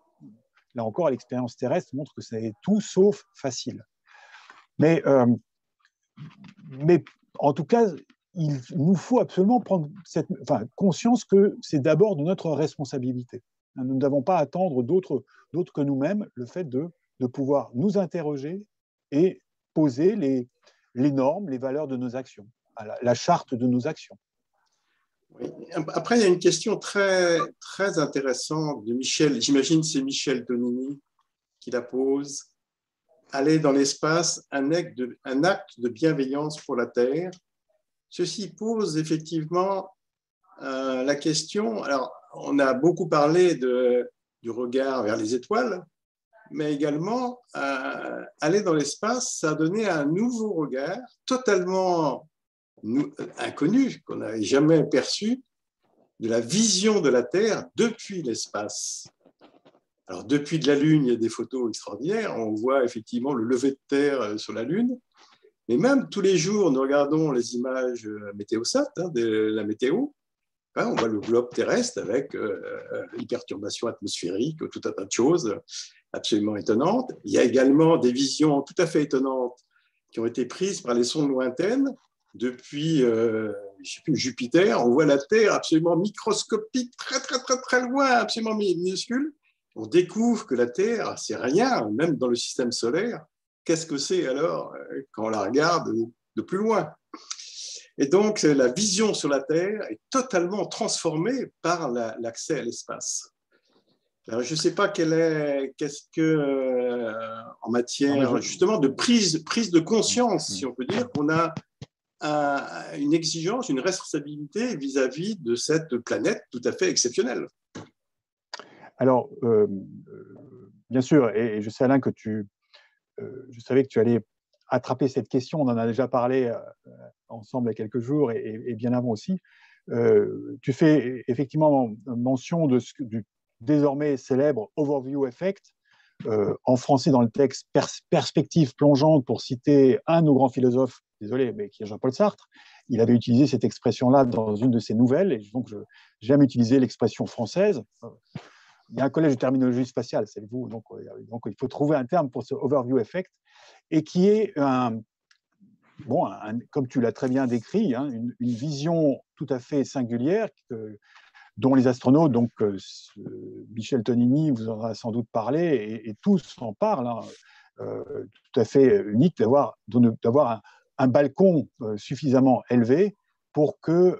Là encore, l'expérience terrestre montre que c'est tout sauf facile. Mais en tout cas, il nous faut absolument prendre conscience que c'est d'abord de notre responsabilité. Nous n'avons pas à attendre d'autres que nous-mêmes le fait de pouvoir nous interroger et poser les normes, les valeurs de nos actions, la charte de nos actions. Oui. Après, il y a une question très, très intéressante de Michel. J'imagine que c'est Michel Tonini qui la pose. Aller dans l'espace, un acte de bienveillance pour la Terre. Ceci pose effectivement la question. Alors, on a beaucoup parlé du regard vers les étoiles, mais également aller dans l'espace, ça a donné un nouveau regard totalement inconnu, qu'on n'avait jamais perçu, de la vision de la Terre depuis l'espace. Alors, depuis de la Lune, il y a des photos extraordinaires. On voit effectivement le lever de terre sur la Lune. Mais même tous les jours, nous regardons les images météosat, de la météo. On voit le globe terrestre avec les perturbations atmosphériques, tout un tas de choses absolument étonnantes. Il y a également des visions tout à fait étonnantes qui ont été prises par les sondes lointaines. Depuis je sais plus, Jupiter, on voit la Terre absolument microscopique, très, très, très, très loin, absolument minuscule. On découvre que la Terre, c'est rien, même dans le système solaire. Qu'est-ce que c'est alors quand on la regarde de plus loin? Et donc, la vision sur la Terre est totalement transformée par l'accès à l'espace. Alors, je ne sais pas qu'est-ce que, en matière justement de prise de conscience, si on peut dire, qu'on a une exigence, une responsabilité vis-à-vis de cette planète tout à fait exceptionnelle. Alors, bien sûr, et je sais, Alain, que je savais que tu allais attraper cette question. On en a déjà parlé ensemble il y a quelques jours et bien avant aussi. Tu fais effectivement mention du désormais célèbre Overview Effect, en français dans le texte perspective plongeante, pour citer un de nos grands philosophes, désolé, mais qui est Jean-Paul Sartre. Il avait utilisé cette expression-là dans une de ses nouvelles, et donc j'aime utiliser l'expression française. Il y a un collège de terminologie spatiale, c'est vous, donc il faut trouver un terme pour ce Overview Effect, et qui est comme tu l'as très bien décrit, une vision tout à fait singulière dont les astronautes, donc Michel Tonini vous en a sans doute parlé, et tous en parlent, tout à fait unique d'avoir un balcon suffisamment élevé pour que,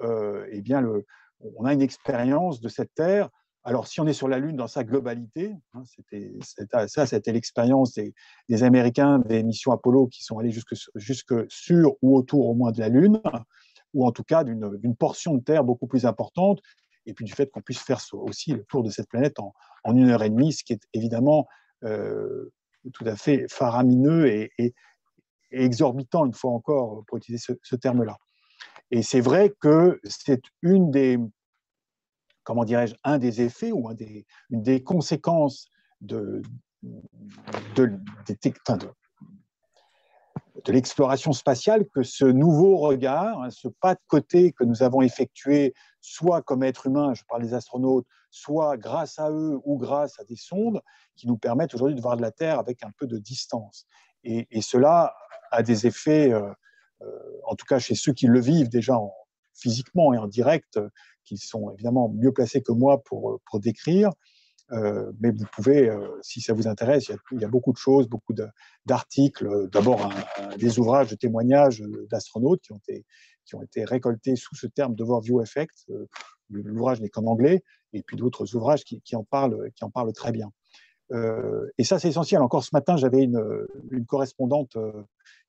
on a une expérience de cette Terre. Alors, si on est sur la Lune dans sa globalité, c'était l'expérience des Américains des missions Apollo qui sont allés jusque sur ou autour au moins de la Lune, ou en tout cas d'une portion de Terre beaucoup plus importante, et puis du fait qu'on puisse faire aussi le tour de cette planète en 1h30, ce qui est évidemment tout à fait faramineux et exorbitant, une fois encore, pour utiliser ce terme-là. Et c'est vrai que c'est un des effets ou une des conséquences de l'exploration spatiale, que ce nouveau regard, ce pas de côté que nous avons effectué, soit comme êtres humains, je parle des astronautes, soit grâce à eux ou grâce à des sondes, qui nous permettent aujourd'hui de voir de la Terre avec un peu de distance. Et cela a des effets, en tout cas chez ceux qui le vivent déjà physiquement et en direct, qui sont évidemment mieux placés que moi pour décrire. Mais vous pouvez, si ça vous intéresse, il y a beaucoup de choses, beaucoup d'articles. D'abord, des ouvrages de témoignages d'astronautes qui ont été récoltés sous ce terme d'overview effect. L'ouvrage n'est qu'en anglais, et puis d'autres ouvrages qui en parlent très bien. Et ça, c'est essentiel. Encore ce matin, j'avais une correspondante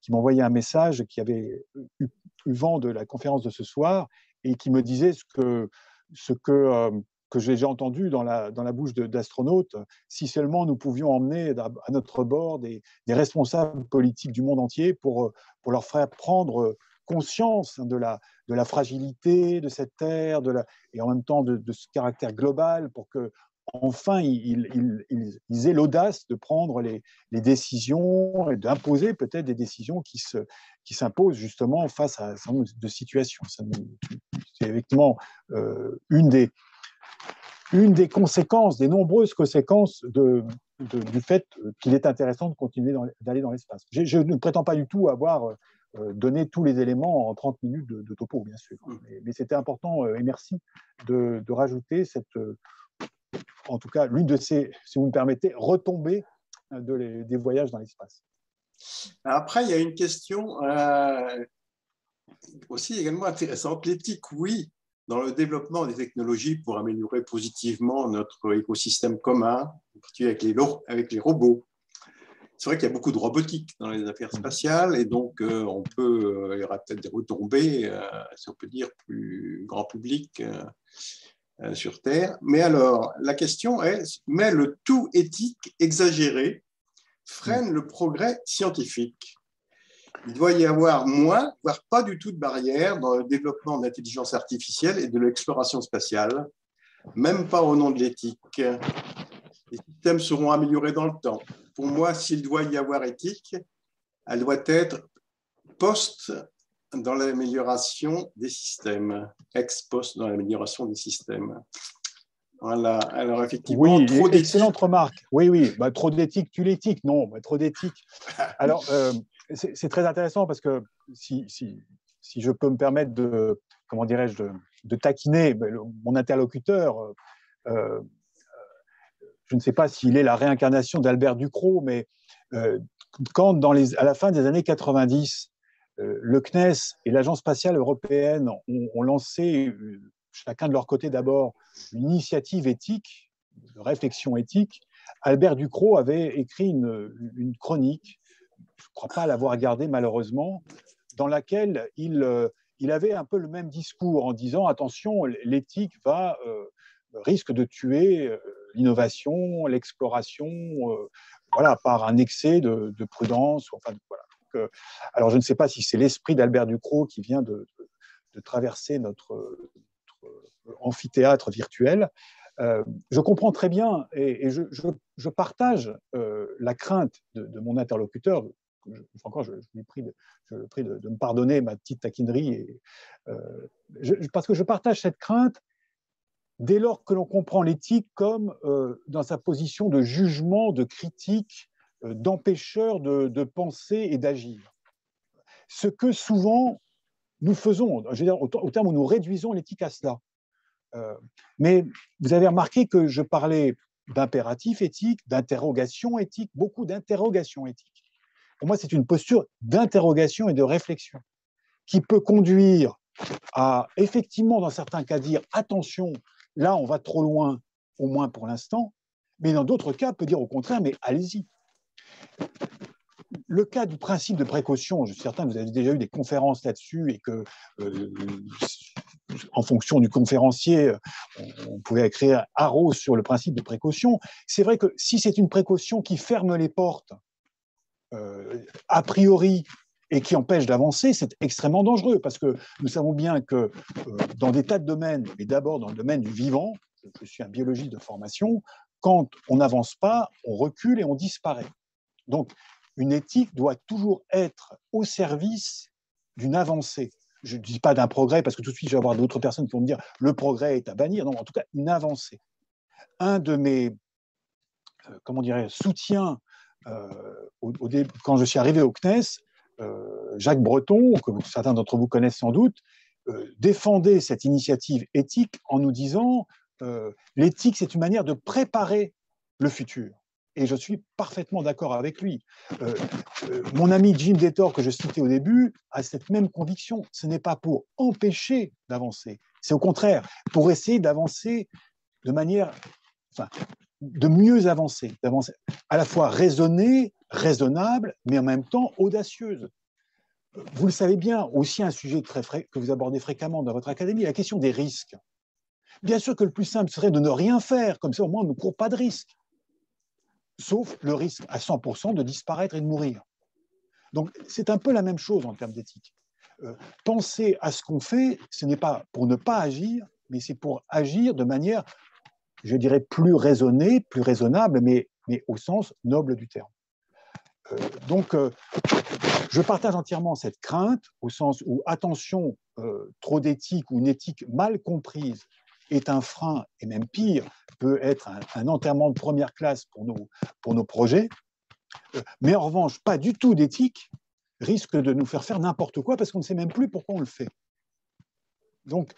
qui m'envoyait un message, qui avait eu vent de la conférence de ce soir, et qui me disait ce que j'ai déjà entendu dans la bouche d'astronautes. Si seulement nous pouvions emmener à notre bord des responsables politiques du monde entier pour leur faire prendre conscience de la fragilité de cette Terre, et en même temps de ce caractère global, pour que enfin ils aient l'audace de prendre les décisions et d'imposer peut-être des décisions qui s'imposent justement face à un certain nombre de situations. C'est effectivement une des conséquences, des nombreuses conséquences du fait qu'il est intéressant de continuer d'aller dans l'espace. Je ne prétends pas du tout avoir donné tous les éléments en 30 minutes de topo, bien sûr. Mais c'était important, et merci, de rajouter en tout cas, l'une de ces, si vous me permettez, retombées des voyages dans l'espace. Après, il y a une question aussi également intéressante. L'éthique, oui, dans le développement des technologies pour améliorer positivement notre écosystème commun, en particulier avec les robots. C'est vrai qu'il y a beaucoup de robotique dans les affaires spatiales, et donc il y aura peut-être des retombées, si on peut dire, plus grand public sur Terre. Mais alors, la question est, mais le tout éthique exagéré freine le progrès scientifique. Il doit y avoir moins, voire pas du tout de barrières dans le développement de l'intelligence artificielle et de l'exploration spatiale, même pas au nom de l'éthique. Les systèmes seront améliorés dans le temps. Pour moi, s'il doit y avoir éthique, elle doit être post dans l'amélioration des systèmes, ex post dans l'amélioration des systèmes. Voilà. Alors effectivement, oui, trop d'éthique. Excellente remarque. Oui, trop d'éthique, tu l'éthique. Non, trop d'éthique. Alors, c'est très intéressant parce que si je peux me permettre de, comment dirais-je, de taquiner mon interlocuteur, je ne sais pas s'il est la réincarnation d'Albert Ducrot, mais quand à la fin des années 90, le CNES et l'Agence spatiale européenne ont lancé, chacun de leur côté d'abord, une initiative éthique, de réflexion éthique, Albert Ducrot avait écrit une chronique, je ne crois pas l'avoir gardée malheureusement, dans laquelle il avait un peu le même discours en disant « Attention, l'éthique risque de tuer l'innovation, l'exploration, voilà, par un excès de prudence. » Enfin, voilà. Donc, alors, je ne sais pas si c'est l'esprit d'Albert Ducrot qui vient de traverser notre amphithéâtre virtuel. Je comprends très bien et je partage la crainte de mon interlocuteur. Encore, je lui prie de me pardonner ma petite taquinerie, parce que je partage cette crainte dès lors que l'on comprend l'éthique comme dans sa position de jugement, de critique, d'empêcheur de penser et d'agir. Ce que souvent nous faisons, je veux dire, au terme où nous réduisons l'éthique à cela. Mais vous avez remarqué que je parlais d'impératif éthique, d'interrogation éthique, beaucoup d'interrogations éthiques. Pour moi, c'est une posture d'interrogation et de réflexion qui peut conduire à, effectivement, dans certains cas, dire « attention, là, on va trop loin, au moins pour l'instant », mais dans d'autres cas, peut dire au contraire « mais allez-y ». Le cas du principe de précaution, je suis certain que vous avez déjà eu des conférences là-dessus et que, en fonction du conférencier, on pouvait écrire « arrose sur le principe de précaution ». C'est vrai que si c'est une précaution qui ferme les portes, a priori, et qui empêche d'avancer, c'est extrêmement dangereux, parce que nous savons bien que dans des tas de domaines, mais d'abord dans le domaine du vivant, je suis un biologiste de formation, quand on n'avance pas, on recule et on disparaît. Donc, une éthique doit toujours être au service d'une avancée. Je ne dis pas d'un progrès, parce que tout de suite, je vais avoir d'autres personnes qui vont me dire « le progrès est à bannir ». Non, en tout cas, une avancée. Un de mes soutiens, quand je suis arrivé au CNES, Jacques Breton, que certains d'entre vous connaissent sans doute, défendait cette initiative éthique en nous disant l'éthique, c'est une manière de préparer le futur. Et je suis parfaitement d'accord avec lui. Mon ami Jim Détor, que je citais au début, a cette même conviction. Ce n'est pas pour empêcher d'avancer, c'est au contraire pour essayer d'avancer de manière, enfin, de mieux avancer, d'avancer à la fois raisonnée, raisonnable, mais en même temps audacieuse. Vous le savez bien, aussi un sujet que vous abordez fréquemment dans votre académie, la question des risques. Bien sûr que le plus simple serait de ne rien faire, comme ça au moins on ne court pas de risque. Sauf le risque à 100% de disparaître et de mourir. Donc, c'est un peu la même chose en termes d'éthique. Penser à ce qu'on fait, ce n'est pas pour ne pas agir, mais c'est pour agir de manière, je dirais, plus raisonnée, plus raisonnable, mais au sens noble du terme. Donc, je partage entièrement cette crainte, au sens où, attention, trop d'éthique ou une éthique mal comprise est un frein, et même pire, peut être un enterrement de première classe pour nos projets. Mais en revanche, pas du tout d'éthique risque de nous faire n'importe quoi parce qu'on ne sait même plus pourquoi on le fait. Donc,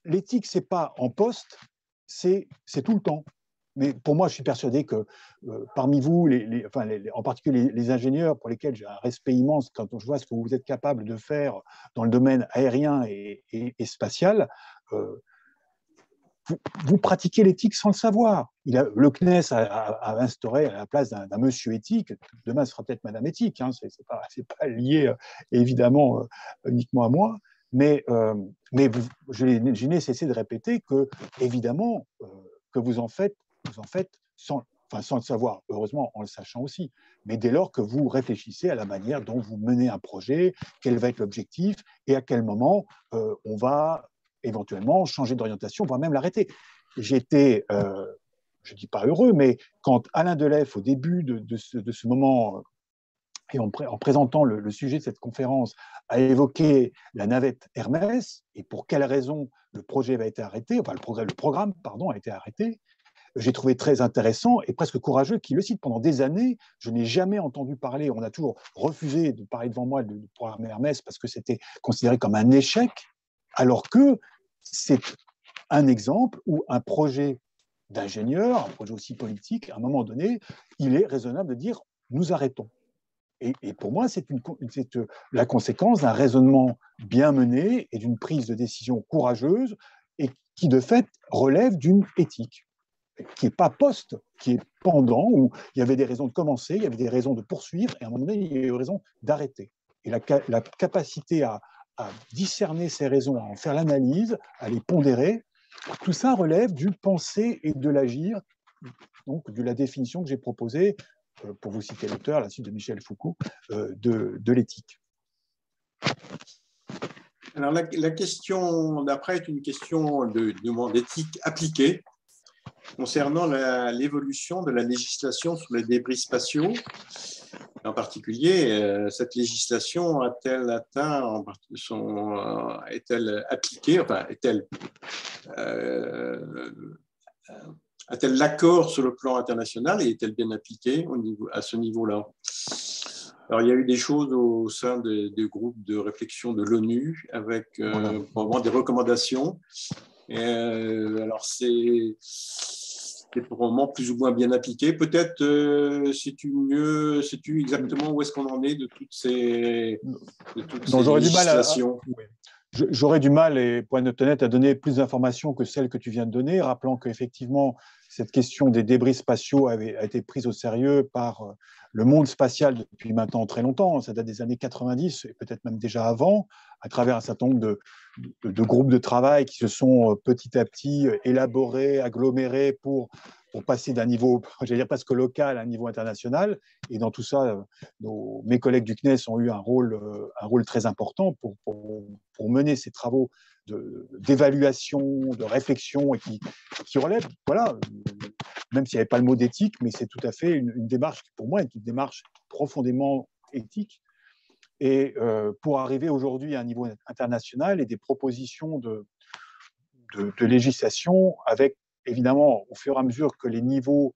l'éthique, ce n'est pas en poste, c'est tout le temps. Mais pour moi, je suis persuadé que parmi vous, en particulier les ingénieurs pour lesquels j'ai un respect immense quand je vois ce que vous êtes capables de faire dans le domaine aérien et spatial, vous pratiquez l'éthique sans le savoir. Le CNES a instauré à la place d'un monsieur éthique, demain ce sera peut-être madame éthique, hein, c'est pas lié évidemment uniquement à moi, mais je n'ai cessé de répéter que, évidemment, que vous en faites sans le savoir, heureusement en le sachant aussi, mais dès lors que vous réfléchissez à la manière dont vous menez un projet, quel va être l'objectif et à quel moment on va éventuellement changer d'orientation, voire même l'arrêter. J'étais, je ne dis pas heureux, mais quand Alain Deleffe, au début de ce moment, et en présentant le sujet de cette conférence, a évoqué la navette Hermès, et pour quelles raisons le projet va être arrêté, enfin le programme, pardon, a été arrêté, j'ai trouvé très intéressant et presque courageux qu'il le cite. Pendant des années, je n'ai jamais entendu parler, on a toujours refusé de parler devant moi du programme Hermès parce que c'était considéré comme un échec, alors que c'est un exemple où un projet d'ingénieur, un projet aussi politique, à un moment donné, il est raisonnable de dire « nous arrêtons ». Et pour moi, c'est la conséquence d'un raisonnement bien mené et d'une prise de décision courageuse et qui, de fait, relève d'une éthique qui n'est pas poste, qui est pendant, où il y avait des raisons de commencer, il y avait des raisons de poursuivre, et à un moment donné, il y a eu raison d'arrêter. Et la capacité à discerner ces raisons, à en faire l'analyse, à les pondérer, tout ça relève du penser et de l'agir, donc de la définition que j'ai proposée, pour vous citer l'auteur, à la suite de Michel Foucault, de l'éthique. Alors la question d'après est une question d'éthique appliquée concernant l'évolution de la législation sur les débris spatiaux. En particulier, cette législation a-t-elle atteint, est-elle appliquée, enfin, a-t-elle l'accord sur le plan international et est-elle bien appliquée à ce niveau-là? Alors, il y a eu des choses au sein des groupes de réflexion de l'ONU avec probablement des recommandations. Alors, c'est probablement plus ou moins bien appliqué. Peut-être sais-tu exactement où est-ce qu'on en est de toutes ces législations? J'aurais du mal, et pour être honnête, à donner plus d'informations que celles que tu viens de donner, rappelant qu'effectivement, cette question des débris spatiaux a été prise au sérieux par le monde spatial depuis maintenant très longtemps. Ça date des années 90, et peut-être même déjà avant, à travers un certain nombre de groupes de travail qui se sont petit à petit élaborés, agglomérés pour passer d'un niveau, j'allais dire presque local, à un niveau international. Et dans tout ça, mes collègues du CNES ont eu un rôle très important pour mener ces travaux d'évaluation, de réflexion, et qui relèvent, voilà, même s'il n'y avait pas le mot d'éthique, mais c'est tout à fait une démarche qui, pour moi, est une démarche profondément éthique. Et pour arriver aujourd'hui à un niveau international et des propositions de législation avec, évidemment, au fur et à mesure que les niveaux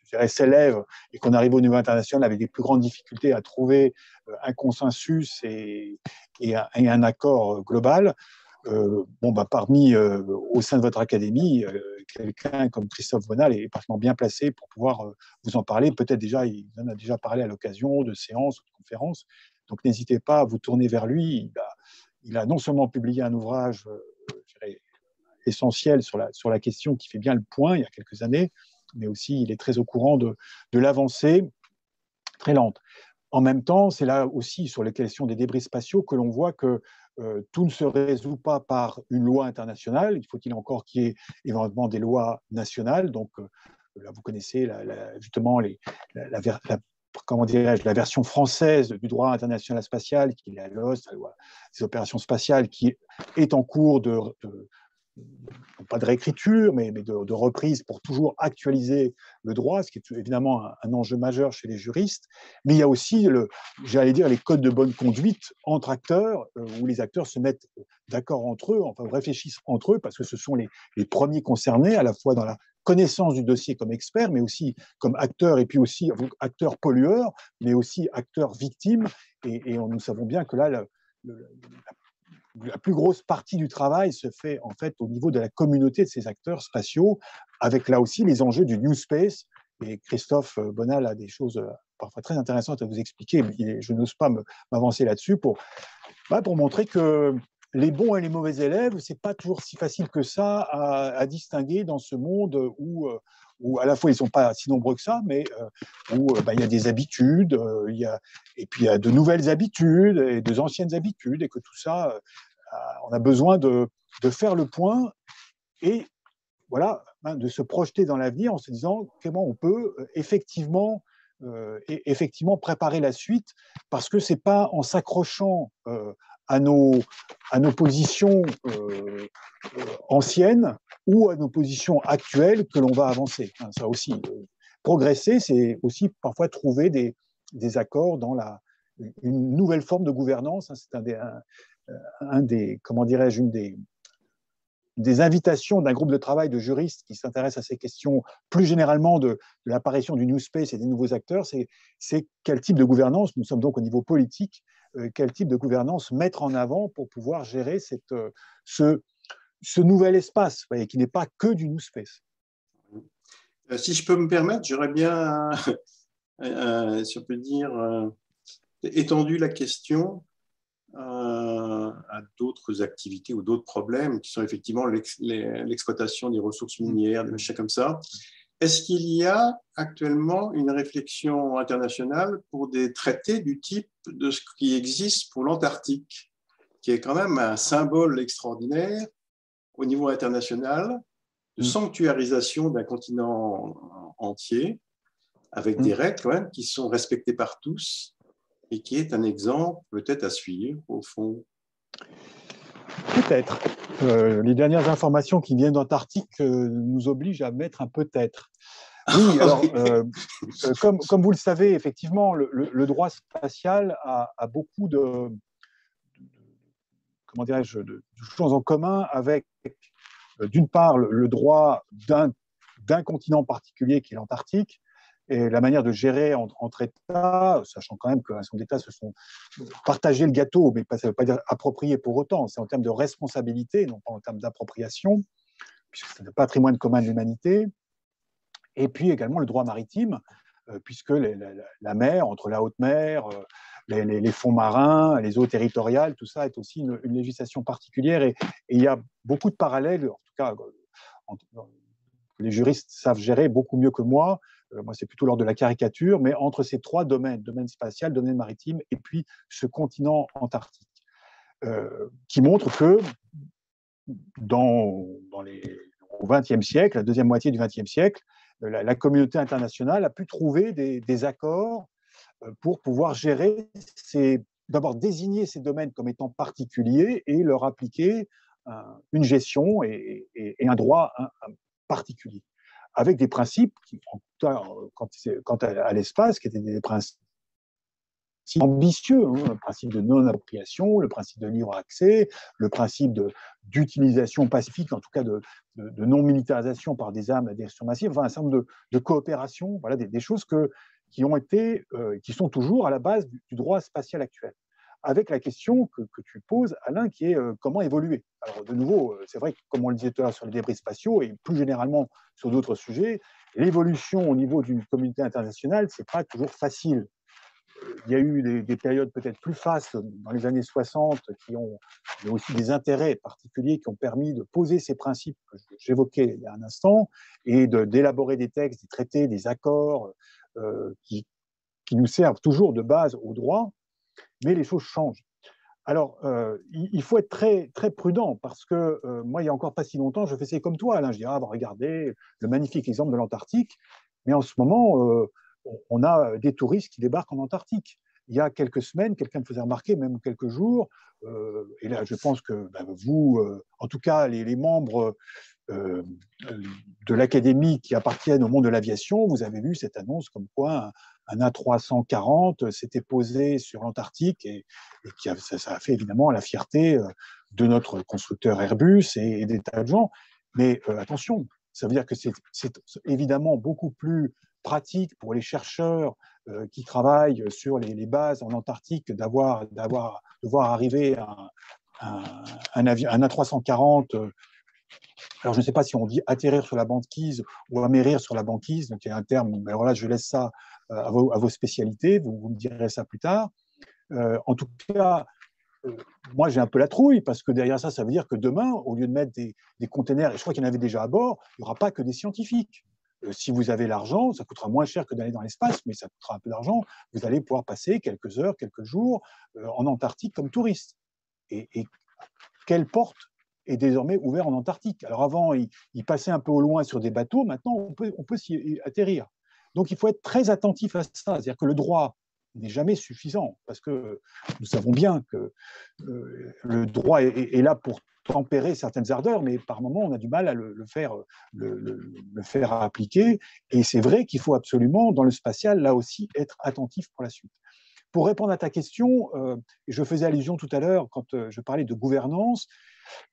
je dirais, s'élève et qu'on arrive au niveau international avec des plus grandes difficultés à trouver un consensus et un accord global. Parmi, au sein de votre académie, quelqu'un comme Christophe Bonal est particulièrement bien placé pour pouvoir vous en parler. Peut-être déjà, il en a déjà parlé à l'occasion de séances ou de conférences. Donc, n'hésitez pas à vous tourner vers lui. Il a non seulement publié un ouvrage essentiel sur la question qui fait bien le point il y a quelques années, mais aussi il est très au courant de l'avancée très lente. En même temps, c'est là aussi sur les questions des débris spatiaux que l'on voit que tout ne se résout pas par une loi internationale. Il faut-il encore qu'il y ait éventuellement des lois nationales. Donc là, vous connaissez justement comment dirais-je, la version française du droit international spatial, qui est la LOS, la loi des opérations spatiales, qui est en cours pas de réécriture, mais de reprise pour toujours actualiser le droit, ce qui est évidemment un enjeu majeur chez les juristes. Mais il y a aussi, j'allais dire, les codes de bonne conduite entre acteurs, où les acteurs se mettent d'accord entre eux, enfin réfléchissent entre eux, parce que ce sont les premiers concernés, à la fois dans la connaissance du dossier comme expert, mais aussi comme acteur, et puis aussi acteur pollueur, mais aussi acteur victime. Et nous savons bien que là, la plus grosse partie du travail se fait en fait au niveau de la communauté de ces acteurs spatiaux, avec là aussi les enjeux du New Space. Et Christophe Bonal a des choses parfois très intéressantes à vous expliquer, mais je n'ose pas m'avancer là-dessus pour montrer que les bons et les mauvais élèves, c'est pas toujours si facile que ça à distinguer dans ce monde où à la fois ils ne sont pas si nombreux que ça, mais où il y a des habitudes, et puis il y a de nouvelles habitudes et de anciennes habitudes, et que tout ça, on a besoin de faire le point et voilà, de se projeter dans l'avenir en se disant comment on peut effectivement préparer la suite, parce que c'est pas en s'accrochant à nos positions anciennes ou à nos positions actuelles que l'on va avancer. Ça aussi, progresser, c'est aussi parfois trouver des accords dans une nouvelle forme de gouvernance. C'est une des invitations d'un groupe de travail de juristes qui s'intéressent à ces questions plus généralement de l'apparition du New Space et des nouveaux acteurs. C'est quel type de gouvernance, nous sommes donc au niveau politique, quel type de gouvernance mettre en avant pour pouvoir gérer ce nouvel espace, qui n'est pas que du New Space. Si je peux me permettre, j'aurais bien, si on peut dire, étendu la question à d'autres activités ou d'autres problèmes qui sont effectivement l'exploitation des ressources minières, des machins comme ça. Est-ce qu'il y a actuellement une réflexion internationale pour des traités du type de ce qui existe pour l'Antarctique, qui est quand même un symbole extraordinaire au niveau international de sanctuarisation d'un continent entier, avec des règles quand même qui sont respectées par tous et qui est un exemple peut-être à suivre au fond? Peut-être. Les dernières informations qui viennent d'Antarctique nous obligent à mettre un peut-être. Oui, alors, comme vous le savez, effectivement, le droit spatial a beaucoup de choses en commun avec, d'une part, le droit d'un continent particulier qui est l'Antarctique, et la manière de gérer entre États, sachant quand même qu'un certain nombre d'États se sont partagés le gâteau, mais ça ne veut pas dire approprié pour autant, c'est en termes de responsabilité, non pas en termes d'appropriation, puisque c'est le patrimoine commun de l'humanité. Et puis également le droit maritime, puisque la mer, entre la haute mer, les fonds marins, les eaux territoriales, tout ça est aussi une législation particulière, et il y a beaucoup de parallèles, en tout cas, les juristes savent gérer beaucoup mieux que moi. Moi, c'est plutôt lors de la caricature, mais entre ces trois domaines, domaine spatial, domaine maritime, et puis ce continent antarctique, qui montre que au XXe siècle, la deuxième moitié du XXe siècle, la communauté internationale a pu trouver des accords pour pouvoir gérer d'abord désigner ces domaines comme étant particuliers et leur appliquer une gestion et un droit particulier, avec des principes qui, quant à l'espace, qui étaient des principes ambitieux, hein, le principe de non-appropriation, le principe de libre accès, le principe d'utilisation pacifique, en tout cas de non-militarisation par des armes à destruction massive, enfin un certain nombre de coopération, voilà, des choses qui ont été, qui sont toujours à la base du droit spatial actuel. Avec la question que tu poses, Alain, qui est comment évoluer. Alors, de nouveau, c'est vrai que, comme on le disait tout à l'heure sur les débris spatiaux, et plus généralement sur d'autres sujets, l'évolution au niveau d'une communauté internationale, ce n'est pas toujours facile. Il y a eu des périodes peut-être plus fastes dans les années 60 il y a aussi des intérêts particuliers qui ont permis de poser ces principes que j'évoquais il y a un instant et d'élaborer des textes, des traités, des accords qui nous servent toujours de base au droit, mais les choses changent. Alors, il faut être très, très prudent parce que moi, il n'y a encore pas si longtemps, je faisais comme toi, Alain. Je disais, regardez le magnifique exemple de l'Antarctique, mais en ce moment, on a des touristes qui débarquent en Antarctique. Il y a quelques semaines, quelqu'un me faisait remarquer, même quelques jours, et là, je pense que vous, en tout cas, les membres de l'académie qui appartiennent au monde de l'aviation, vous avez vu cette annonce comme quoi un A340 s'était posé sur l'Antarctique et ça a fait évidemment la fierté de notre constructeur Airbus et des tas de gens. Mais attention, ça veut dire que c'est évidemment beaucoup plus pratique pour les chercheurs qui travaillent sur les bases en Antarctique de voir arriver un A340. Alors, je ne sais pas si on dit atterrir sur la banquise ou amérir sur la banquise, donc il y a un terme, mais alors là, je laisse ça à vos spécialités, vous me direz ça plus tard. En tout cas, moi, j'ai un peu la trouille, parce que derrière ça, ça veut dire que demain, au lieu de mettre des containers, et je crois qu'il y en avait déjà à bord, il n'y aura pas que des scientifiques. Si vous avez l'argent, ça coûtera moins cher que d'aller dans l'espace, mais ça coûtera un peu d'argent, vous allez pouvoir passer quelques heures, quelques jours en Antarctique comme touriste. Et quelle porte est désormais ouverte en Antarctique? Alors avant, il passait un peu au loin sur des bateaux, maintenant on peut s'y atterrir. Donc il faut être très attentif à ça, c'est-à-dire que le droit n'est jamais suffisant, parce que nous savons bien que le droit est là pour tempérer certaines ardeurs, mais par moments on a du mal à le faire appliquer, et c'est vrai qu'il faut absolument, dans le spatial, là aussi, être attentif pour la suite. Pour répondre à ta question, je faisais allusion tout à l'heure quand je parlais de gouvernance,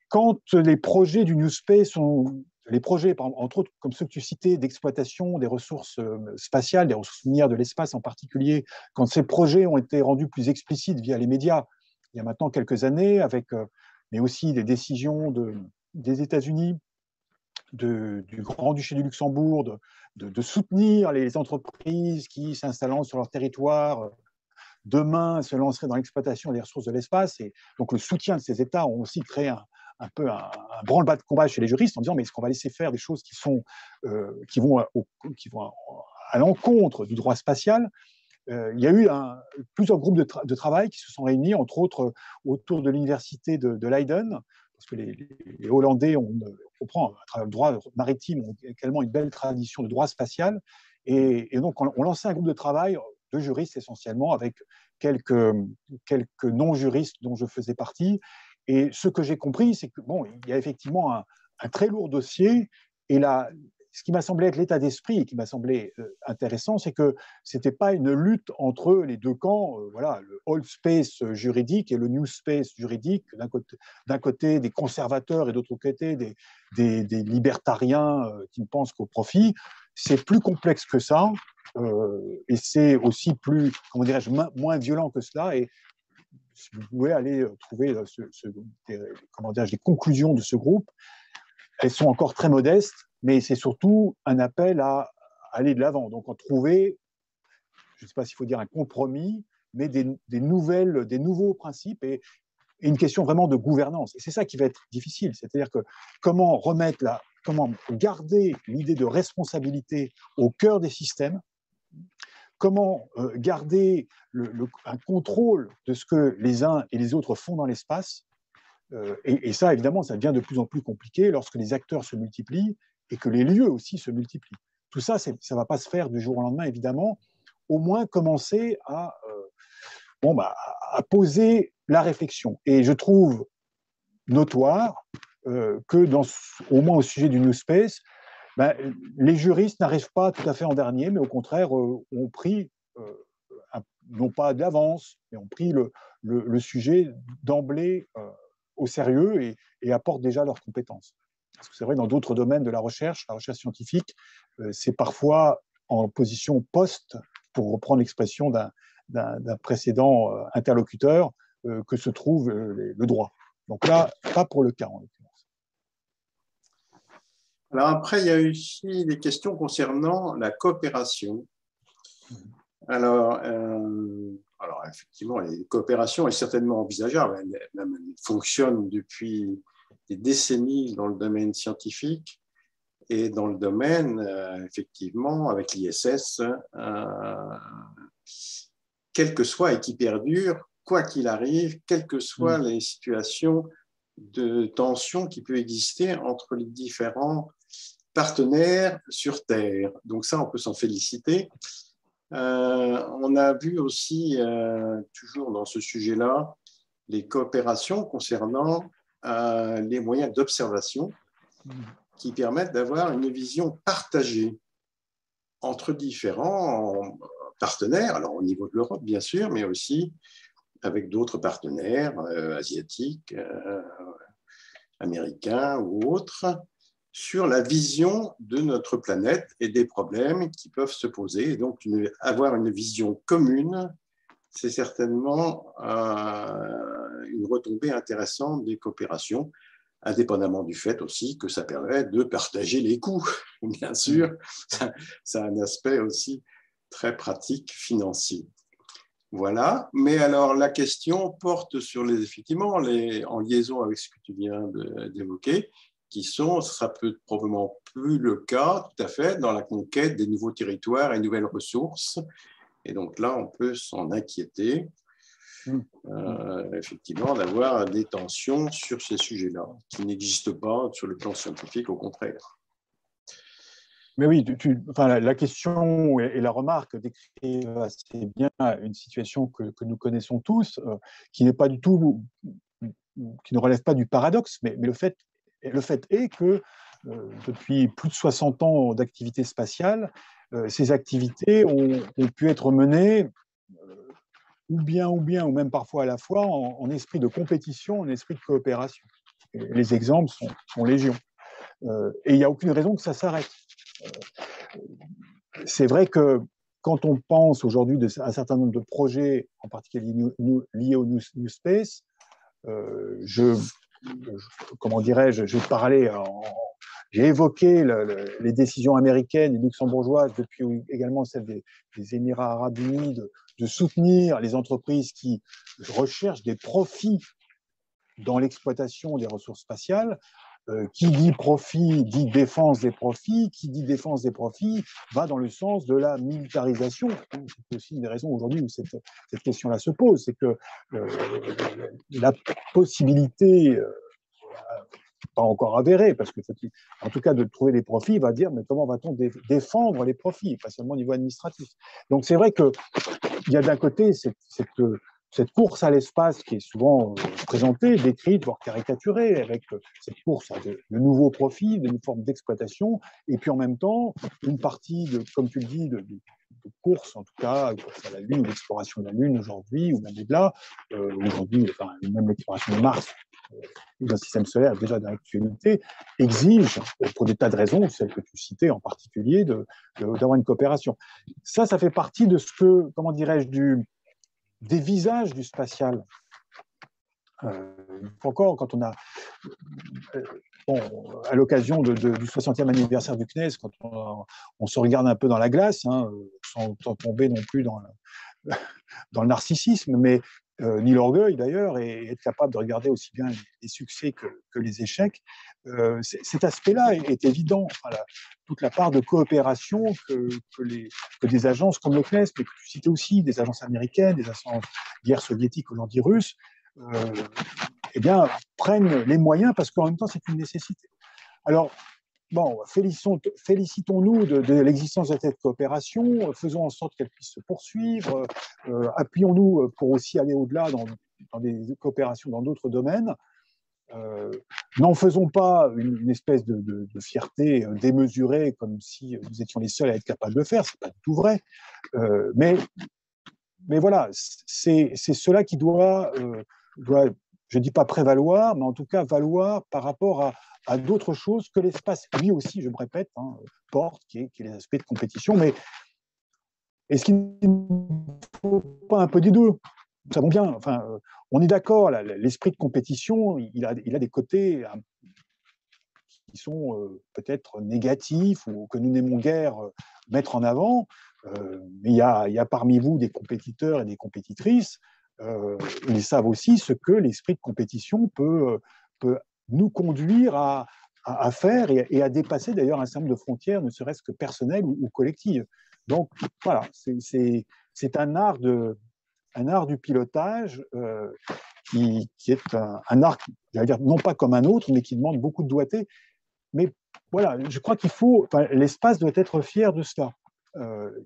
quand les projets du New Space sont les projets, entre autres, comme ceux que tu citais, d'exploitation des ressources spatiales, des ressources minières de l'espace en particulier, quand ces projets ont été rendus plus explicites via les médias, il y a maintenant quelques années, mais aussi des décisions des États-Unis, du Grand-Duché du Luxembourg, de soutenir les entreprises qui, s'installant sur leur territoire, demain se lanceraient dans l'exploitation des ressources de l'espace. Et donc, le soutien de ces États ont aussi créé un peu un branle-bas de combat chez les juristes en disant mais est-ce qu'on va laisser faire des choses qui vont à l'encontre du droit spatial? Il y a eu plusieurs groupes de travail qui se sont réunis, entre autres autour de l'université de Leiden, parce que les Hollandais, on comprend, à travers le droit maritime, ont également une belle tradition de droit spatial. Et donc, on lançait un groupe de travail de juristes essentiellement, avec quelques non-juristes dont je faisais partie. Et ce que j'ai compris, c'est que il y a effectivement un très lourd dossier. Et là, ce qui m'a semblé être l'état d'esprit et qui m'a semblé intéressant, c'est que ce n'était pas une lutte entre les deux camps, le old space juridique et le new space juridique, d'un côté des conservateurs et d'autre côté des libertariens qui ne pensent qu'au profit. C'est plus complexe que ça, et c'est aussi plus, moins violent que cela. Et si vous pouvez aller trouver les conclusions de ce groupe, elles sont encore très modestes, mais c'est surtout un appel à aller de l'avant. Donc, trouver, je ne sais pas s'il faut dire un compromis, mais des nouveaux principes et une question vraiment de gouvernance. Et c'est ça qui va être difficile, c'est-à-dire que comment garder l'idée de responsabilité au cœur des systèmes, comment garder un contrôle de ce que les uns et les autres font dans l'espace. Et ça, évidemment, ça devient de plus en plus compliqué lorsque les acteurs se multiplient et que les lieux aussi se multiplient. Tout ça, ça ne va pas se faire du jour au lendemain, évidemment. Au moins commencer à poser la réflexion. Et je trouve notoire que, au moins au sujet du New Space, les juristes n'arrivent pas tout à fait en dernier, mais au contraire ont pris non pas d'avance, mais ont pris le sujet d'emblée au sérieux et apportent déjà leurs compétences. Parce que c'est vrai, dans d'autres domaines de la recherche scientifique, c'est parfois en position poste, pour reprendre l'expression d'un précédent interlocuteur, que se trouve le droit. Donc là, pas pour le cas en l'occurrence. Alors après, il y a aussi des questions concernant la coopération. Alors effectivement, la coopération est certainement envisageable. Elle fonctionne depuis des décennies dans le domaine scientifique et dans le domaine, effectivement, avec l'ISS, quel que soit et qui perdure, quoi qu'il arrive, quelles que soient les situations de tension qui peut exister entre les différents partenaires sur Terre. Donc ça, on peut s'en féliciter. On a vu aussi, toujours dans ce sujet-là, les coopérations concernant les moyens d'observation qui permettent d'avoir une vision partagée entre différents partenaires, alors au niveau de l'Europe bien sûr, mais aussi avec d'autres partenaires asiatiques, américains ou autres, sur la vision de notre planète et des problèmes qui peuvent se poser. Et donc, avoir une vision commune, c'est certainement une retombée intéressante des coopérations, indépendamment du fait aussi que ça permet de partager les coûts. Bien sûr, ça a un aspect aussi très pratique, financier. Voilà, mais alors la question porte sur effectivement, en liaison avec ce que tu viens d'évoquer, qui sont, ça peut probablement plus le cas tout à fait dans la conquête des nouveaux territoires et nouvelles ressources. Et donc là, on peut s'en inquiéter, effectivement, d'avoir des tensions sur ces sujets-là, qui n'existent pas sur le plan scientifique, au contraire. Mais oui, la question et la remarque décrivent assez bien une situation que nous connaissons tous, qui n'est pas du tout, qui ne relève pas du paradoxe, mais le fait est que depuis plus de 60 ans d'activité spatiale, ces activités ont pu être menées ou même parfois à la fois, en esprit de compétition, en esprit de coopération. Et les exemples sont légion. Et il n'y a aucune raison que ça s'arrête. C'est vrai que quand on pense aujourd'hui à un certain nombre de projets, en particulier liés au New Space, comment dirais-je, j'ai évoqué les décisions américaines et luxembourgeoises, depuis également celles des Émirats arabes unis, de soutenir les entreprises qui recherchent des profits dans l'exploitation des ressources spatiales. Qui dit profit dit défense des profits, qui dit défense des profits va dans le sens de la militarisation. C'est aussi une des raisons aujourd'hui où cette question-là se pose, c'est que la possibilité, pas encore avérée, parce que en tout cas de trouver des profits, va dire mais comment va-t-on défendre les profits, pas seulement au niveau administratif. Donc c'est vrai qu'il y a d'un côté cette course à l'espace qui est souvent présentée, décrite, voire caricaturée, avec cette course à de nouveaux profits, de formes d'exploitation, et puis en même temps, une partie, comme tu le dis, de course, en tout cas, à la Lune, l'exploration de la Lune aujourd'hui, ou même au-delà, aujourd'hui, même l'exploration de Mars, d'un système solaire déjà dans l'actualité, exige, pour des tas de raisons, celles que tu citais en particulier, d'avoir une coopération. Ça fait partie de ce que, comment dirais-je, des visages du spatial. Encore, quand on a, à l'occasion du 60e anniversaire du CNES, quand on se regarde un peu dans la glace, sans tomber non plus dans le narcissisme, mais ni l'orgueil d'ailleurs, et être capable de regarder aussi bien les succès que les échecs, cet aspect-là est évident. Toute la part de coopération que des agences comme le CNES, mais que tu citais aussi, des agences américaines, des agences guerre soviétique aujourd'hui russe, prennent les moyens parce qu'en même temps, c'est une nécessité. Alors, félicitons-nous de l'existence de cette coopération, faisons en sorte qu'elle puisse se poursuivre, appuyons-nous pour aussi aller au-delà dans des coopérations dans d'autres domaines. N'en faisons pas une espèce de fierté démesurée, comme si nous étions les seuls à être capables de le faire, c'est pas du tout vrai, mais mais voilà, c'est cela qui doit, je ne dis pas prévaloir, mais en tout cas valoir par rapport à d'autres choses que l'espace, lui aussi, je me répète, hein, porte, qui est les aspects de compétition. Mais est-ce qu'il ne faut pas un peu des deux? Nous savons bien, enfin, on est d'accord, l'esprit de compétition, il a des côtés qui sont peut-être négatifs ou que nous n'aimons guère mettre en avant. Mais il y a parmi vous des compétiteurs et des compétitrices. Ils savent aussi ce que l'esprit de compétition peut nous conduire à faire et à dépasser d'ailleurs un certain nombre de frontières, ne serait-ce que personnelles ou collectives. Donc voilà, c'est un art du pilotage qui est un art, j'allais dire, non pas comme un autre, mais qui demande beaucoup de doigté. Mais voilà, je crois l'espace doit être fier de cela.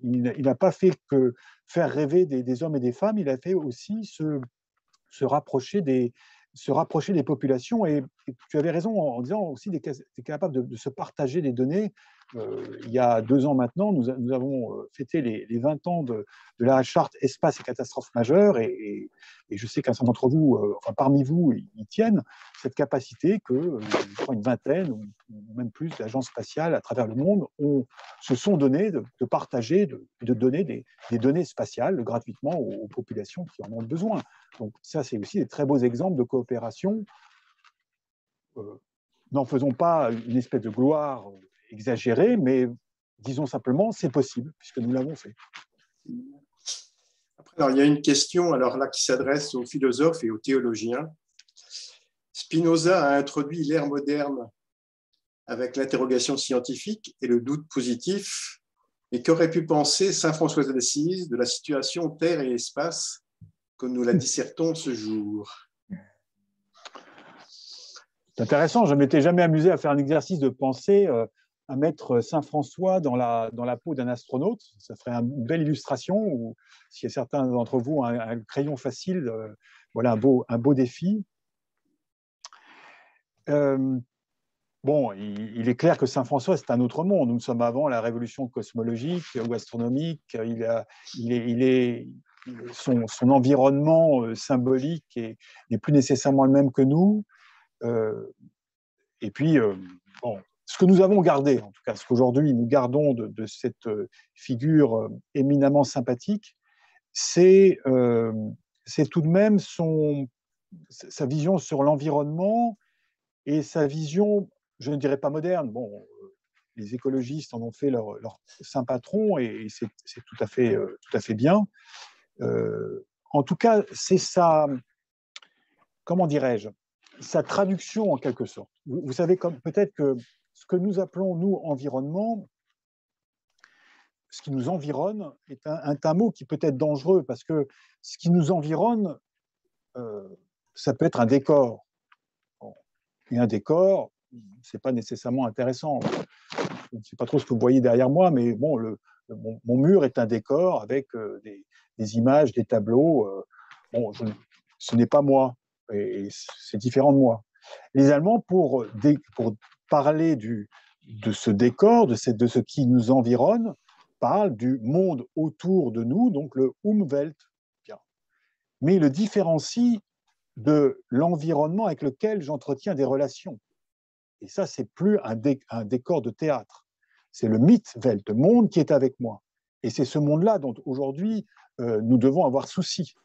Il n'a pas fait que faire rêver des hommes et des femmes, il a fait aussi se rapprocher des populations. Et tu avais raison en disant aussi d'être capable de se partager des données. Il y a 2 ans maintenant, nous avons fêté les 20 ans de la charte espace et catastrophes majeures, et je sais qu'un certain nombre d'entre vous, enfin parmi vous, y tiennent cette capacité que, je crois, une vingtaine ou même plus d'agences spatiales à travers le monde se sont données de partager, de donner des données spatiales gratuitement aux populations qui en ont besoin. Donc ça, c'est aussi des très beaux exemples de coopération. N'en faisons pas une espèce de gloire exagérée, mais disons simplement, c'est possible, puisque nous l'avons fait. Après, alors, il y a une question alors là, qui s'adresse aux philosophes et aux théologiens. Spinoza a introduit l'ère moderne avec l'interrogation scientifique et le doute positif. Et qu'aurait pu penser saint François d'Assise de la situation Terre et espace comme nous la dissertons ce jour? C'est intéressant, je ne m'étais jamais amusé à faire un exercice de pensée, à mettre Saint François dans la peau d'un astronaute. Ça ferait une belle illustration, ou si certains d'entre vous ont un crayon facile, voilà un beau défi. Bon, il est clair que Saint François, c'est un autre monde. Nous sommes avant la révolution cosmologique ou astronomique. Son environnement symbolique n'est plus nécessairement le même que nous. Et puis, bon, ce que nous avons gardé, en tout cas, ce qu'aujourd'hui nous gardons de cette figure éminemment sympathique, c'est tout de même sa vision sur l'environnement et sa vision, je ne dirais pas moderne. Bon, les écologistes en ont fait leur saint patron et c'est tout à fait bien. En tout cas, c'est comment dirais-je, sa traduction en quelque sorte. Vous savez, peut-être que ce que nous appelons, nous, environnement, ce qui nous environne est un mot qui peut être dangereux, parce que ce qui nous environne, ça peut être un décor. Bon. Et un décor, ce n'est pas nécessairement intéressant. Je ne sais pas trop ce que vous voyez derrière moi, mais bon, mon mur est un décor avec des images, des tableaux. Bon, ce n'est pas moi. Et c'est différent de moi. Les Allemands, pour parler de ce décor, de ce qui nous environne, parlent du monde autour de nous, donc le Umwelt. Mais ils le différencient de l'environnement avec lequel j'entretiens des relations. Et ça, c'est plus un décor de théâtre. C'est le Mitwelt, le monde qui est avec moi. Et c'est ce monde-là dont aujourd'hui nous devons avoir souci,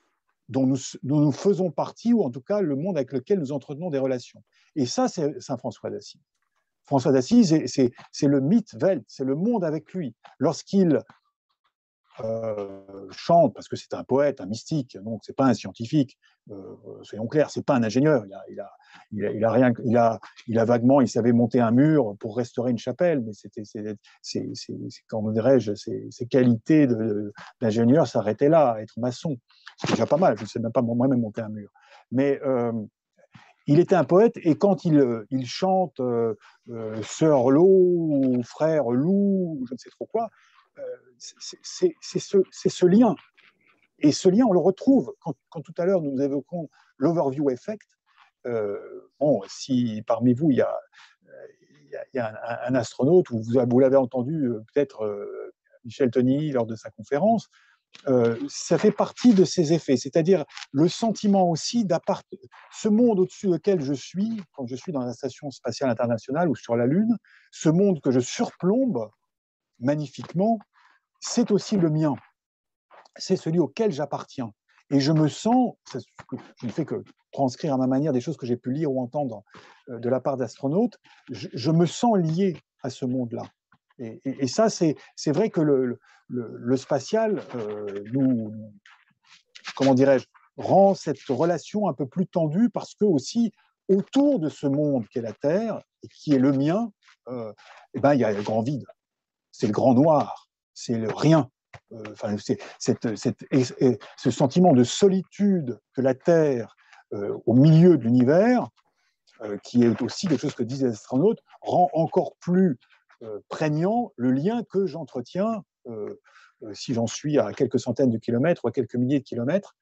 dont nous faisons partie, ou en tout cas le monde avec lequel nous entretenons des relations. Et ça, c'est saint François d'Assise. François d'Assise, c'est le Mitwelt, c'est le monde avec lui. Lorsqu'il chante, parce que c'est un poète, un mystique, donc c'est pas un scientifique, soyons clairs, c'est pas un ingénieur, il a vaguement, il savait monter un mur pour restaurer une chapelle, mais comment dirais-je, ses qualités d'ingénieur s'arrêtaient là, à être maçon. C'est déjà pas mal, je ne sais même pas moi-même monter un mur. Mais il était un poète, et quand il chante Sœur Loup ou Frère Loup, je ne sais trop quoi, c'est ce lien. Et ce lien, on le retrouve quand tout à l'heure nous évoquons l'overview effect. Bon, si parmi vous il y a un astronaute, ou vous l'avez entendu peut-être Michel Tony lors de sa conférence, ça fait partie de ces effets, c'est-à-dire le sentiment aussi ce monde au-dessus duquel je suis, quand je suis dans la Station spatiale internationale ou sur la Lune, ce monde que je surplombe magnifiquement, c'est aussi le mien, c'est celui auquel j'appartiens. Et je me sens, je ne fais que transcrire à ma manière des choses que j'ai pu lire ou entendre de la part d'astronautes, je me sens lié à ce monde-là. Et ça, c'est vrai que le spatial comment dirais-je, rend cette relation un peu plus tendue parce que aussi, autour de ce monde qu'est la Terre, et qui est le mien, eh ben, il y a le grand vide. C'est le grand noir, c'est le rien. Enfin, c'est ce sentiment de solitude que la Terre, au milieu de l'univers, qui est aussi quelque chose que disent les astronautes, rend encore plus prégnant le lien que j'entretiens, si j'en suis à quelques centaines de kilomètres ou à quelques milliers de kilomètres,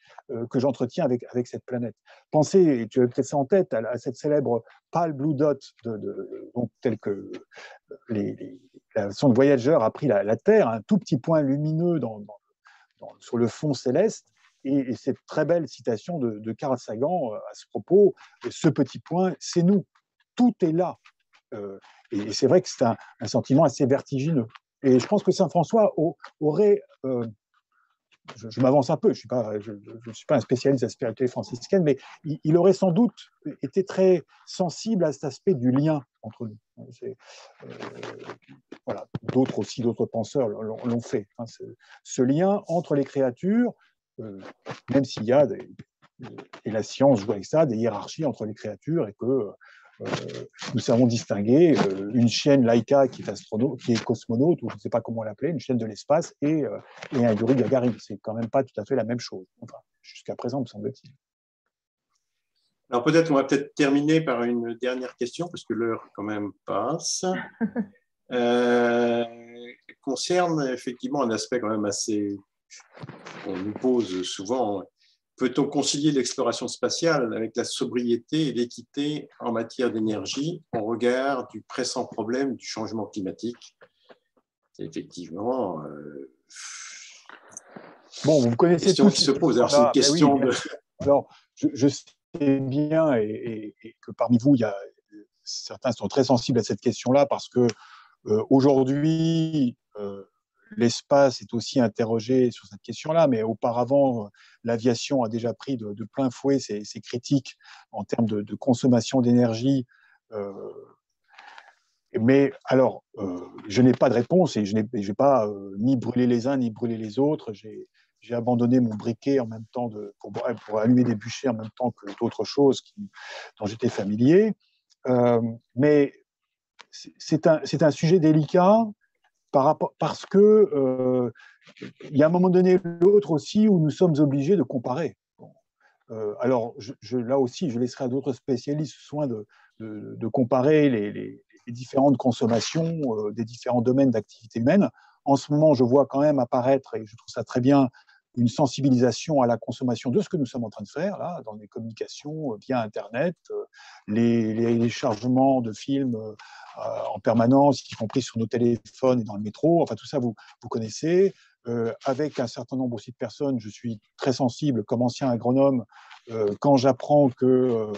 que j'entretiens avec cette planète. Pensez, et tu as peut-être ça en tête, à cette célèbre pale blue dot, donc, telle que la sonde Voyager a pris la Terre, un tout petit point lumineux sur le fond céleste, et cette très belle citation de Carl Sagan à ce propos, ce petit point, c'est nous, tout est là. Et c'est vrai que c'est un sentiment assez vertigineux. Et je pense que Saint François aurait, je m'avance un peu, je ne suis pas un spécialiste de la spiritualité franciscaine, mais il aurait sans doute été très sensible à cet aspect du lien entre nous. Voilà, d'autres penseurs l'ont fait. Hein, ce lien entre les créatures, même s'il y a, et la science joue avec ça, des hiérarchies entre les créatures, et que nous savons distinguer une chienne Laika qui est cosmonaute, ou je ne sais pas comment l'appeler, une chienne de l'espace, et un Yuri Gagarin. C'est quand même pas tout à fait la même chose, enfin, jusqu'à présent, me semble-t-il. Alors on va peut-être terminer par une dernière question, parce que l'heure quand même passe. Concerne effectivement un aspect quand même assez... On nous pose souvent... Peut-on concilier l'exploration spatiale avec la sobriété et l'équité en matière d'énergie au regard du pressant problème du changement climatique? C'est effectivement bon, vous connaissez question tous qui se pose. Alors, c'est une question oui, alors, je sais bien et que parmi vous, certains sont très sensibles à cette question-là parce que aujourd'hui, l'espace est aussi interrogé sur cette question-là, mais auparavant, l'aviation a déjà pris de plein fouet ces critiques en termes de consommation d'énergie. Mais alors, je n'ai pas de réponse et je n'ai pas ni brûlé les uns ni brûlé les autres. J'ai abandonné mon briquet en même temps pour allumer des bûchers en même temps que d'autres choses dont j'étais familier. Mais c'est un sujet délicat parce que il y a un moment donné l'autre aussi où nous sommes obligés de comparer. Alors là aussi, je laisserai à d'autres spécialistes soin de comparer les différentes consommations des différents domaines d'activité humaine. En ce moment, je vois quand même apparaître, et je trouve ça très bien, une sensibilisation à la consommation de ce que nous sommes en train de faire, là, dans les communications via Internet, les chargements de films en permanence, y compris sur nos téléphones et dans le métro. Enfin, tout ça, vous connaissez. Avec un certain nombre aussi de personnes, je suis très sensible, comme ancien agronome, quand j'apprends que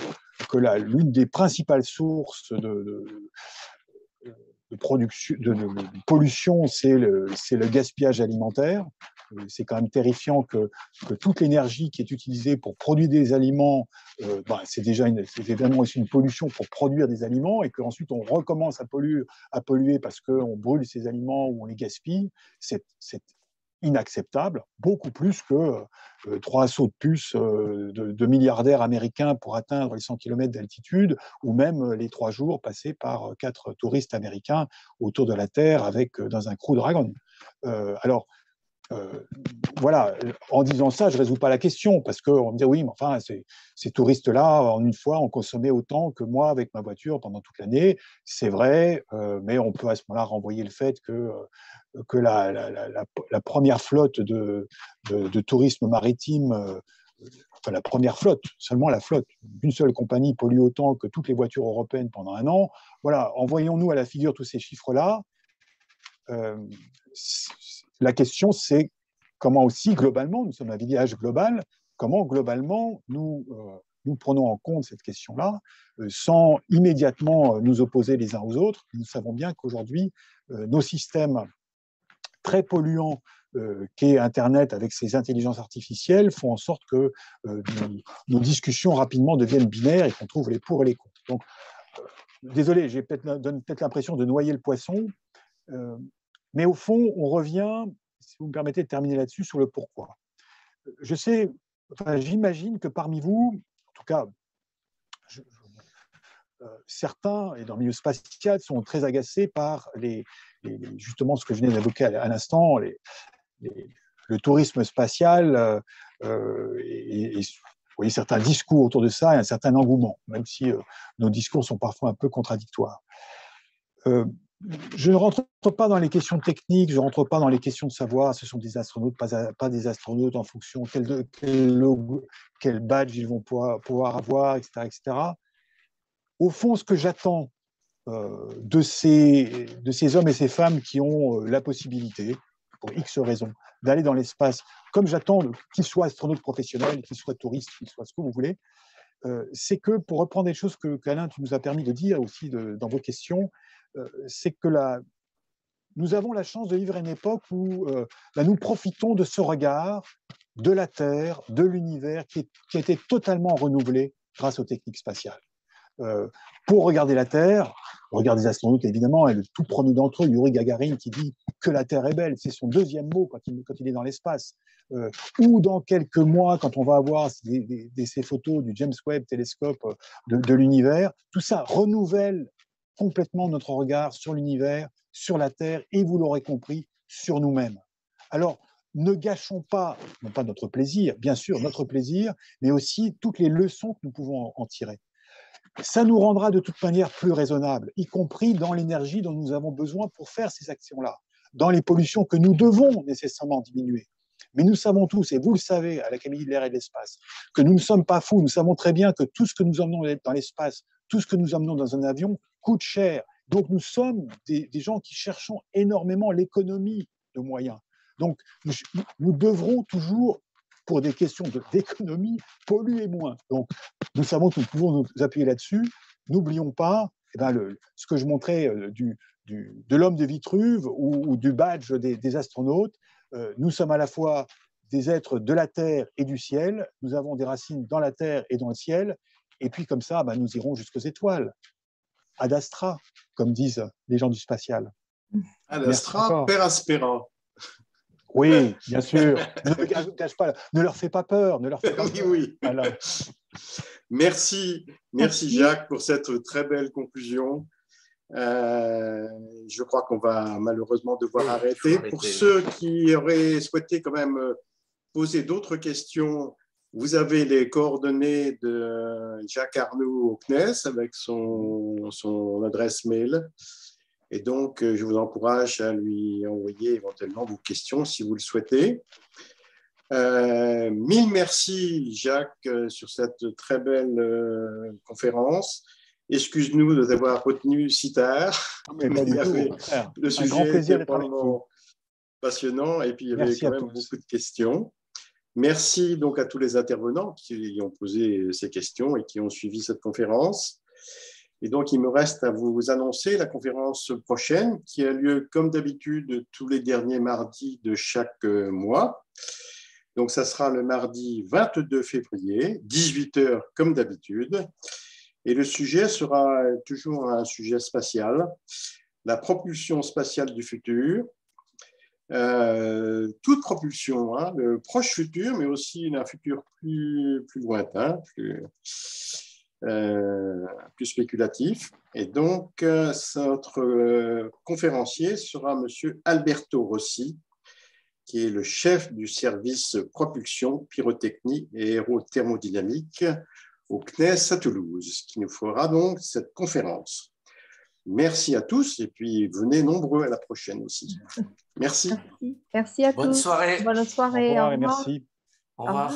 l'une des principales sources de pollution, c'est le gaspillage alimentaire. C'est quand même terrifiant que toute l'énergie qui est utilisée pour produire des aliments, c'est évidemment aussi une pollution pour produire des aliments, et qu'ensuite on recommence à polluer parce qu'on brûle ces aliments ou on les gaspille. C'est inacceptable, beaucoup plus que 3 sauts de puce de milliardaires américains pour atteindre les 100 km d'altitude, ou même les 3 jours passés par 4 touristes américains autour de la Terre dans un Crew Dragon. Alors, voilà, en disant ça, je ne résous pas la question, parce qu'on me dit oui, mais enfin, ces touristes-là, en une fois, ont consommé autant que moi avec ma voiture pendant toute l'année. C'est vrai, mais on peut à ce moment-là renvoyer le fait que la première flotte de tourisme maritime, enfin la première flotte, seulement la flotte d'une seule compagnie pollue autant que toutes les voitures européennes pendant un an. Voilà, envoyons-nous à la figure tous ces chiffres-là. La question, c'est comment aussi, globalement, nous sommes un village global, comment, globalement, nous prenons en compte cette question-là sans immédiatement nous opposer les uns aux autres. Nous savons bien qu'aujourd'hui, nos systèmes très polluants qu'est Internet avec ses intelligences artificielles font en sorte que nos discussions rapidement deviennent binaires et qu'on trouve les pour et les contre. Donc, désolé, donne peut-être l'impression de noyer le poisson, mais au fond, on revient, si vous me permettez de terminer là-dessus, sur le pourquoi. J'imagine que parmi vous, en tout cas, certains, et dans le milieu spatial, sont très agacés par justement ce que je venais d'évoquer à l'instant, le tourisme spatial et vous voyez, certains discours autour de ça et un certain engouement, même si nos discours sont parfois un peu contradictoires. Je ne rentre pas dans les questions techniques, je ne rentre pas dans les questions de savoir ce sont des astronautes, pas des astronautes, en fonction de quel badge ils vont pouvoir avoir, etc., etc. Au fond, ce que j'attends de ces hommes et ces femmes qui ont la possibilité, pour X raisons, d'aller dans l'espace, comme j'attends qu'ils soient astronautes professionnels, qu'ils soient touristes, qu'ils soient ce que vous voulez, c'est que, pour reprendre des choses qu'Alain, tu nous as permis de dire aussi dans vos questions, c'est que nous avons la chance de vivre à une époque où nous profitons de ce regard de la Terre, de l'univers, qui a été totalement renouvelé grâce aux techniques spatiales. Pour regarder la Terre, regarder les astronautes évidemment, et le tout premier d'entre eux, Yuri Gagarin, qui dit que la Terre est belle, c'est son deuxième mot quand il est dans l'espace. Ou dans quelques mois, quand on va avoir ces photos du James Webb télescope de l'univers, tout ça renouvelle complètement notre regard sur l'univers, sur la Terre, et vous l'aurez compris, sur nous-mêmes. Alors, ne gâchons pas, non pas notre plaisir, bien sûr, notre plaisir, mais aussi toutes les leçons que nous pouvons en tirer. Ça nous rendra de toute manière plus raisonnables, y compris dans l'énergie dont nous avons besoin pour faire ces actions-là, dans les pollutions que nous devons nécessairement diminuer. Mais nous savons tous, et vous le savez à l'Académie de l'air et de l'espace, que nous ne sommes pas fous. Nous savons très bien que tout ce que nous emmenons dans l'espace, tout ce que nous emmenons dans un avion coûte cher. Donc nous sommes des gens qui cherchons énormément l'économie de moyens. Donc nous devrons toujours, pour des questions d'économie, polluer moins. Donc nous savons que nous pouvons nous appuyer là-dessus. N'oublions pas ce que je montrais de l'homme de Vitruve ou du badge des astronautes. Nous sommes à la fois des êtres de la Terre et du ciel. Nous avons des racines dans la Terre et dans le ciel. Et puis comme ça, nous irons jusqu'aux étoiles. Ad astra, comme disent les gens du spatial. Ad astra, per aspera. Oui, bien sûr. Ne cache pas, ne leur fais pas peur. Ne leur fais pas peur. Oui. Voilà. Merci Jacques pour cette très belle conclusion. Je crois qu'on va malheureusement devoir arrêter. Pour ceux qui auraient souhaité quand même poser d'autres questions, vous avez les coordonnées de Jacques Arnoux au CNES avec son adresse mail. Et donc, je vous encourage à lui envoyer éventuellement vos questions si vous le souhaitez. Mille merci, Jacques, sur cette très belle conférence. Excuse-nous de t'avoir retenu si tard. Mais pas du tout. Le sujet était vraiment passionnant et puis il y avait quand même beaucoup de questions. Merci donc à tous les intervenants qui ont posé ces questions et qui ont suivi cette conférence. Et donc, il me reste à vous annoncer la conférence prochaine qui a lieu, comme d'habitude, tous les derniers mardis de chaque mois. Donc, ça sera le mardi 22 février, 18 h comme d'habitude. Et le sujet sera toujours un sujet spatial, la propulsion spatiale du futur. Toute propulsion, le proche futur, mais aussi un futur plus lointain, plus spéculatif. Et donc, notre conférencier sera M. Alberto Rossi, qui est le chef du service propulsion, pyrotechnie et aérothermodynamique au CNES à Toulouse, qui nous fera donc cette conférence. Merci à tous et puis venez nombreux à la prochaine aussi. Merci. Merci à tous. Bonne soirée. Bonne soirée. Au revoir et merci. Au revoir.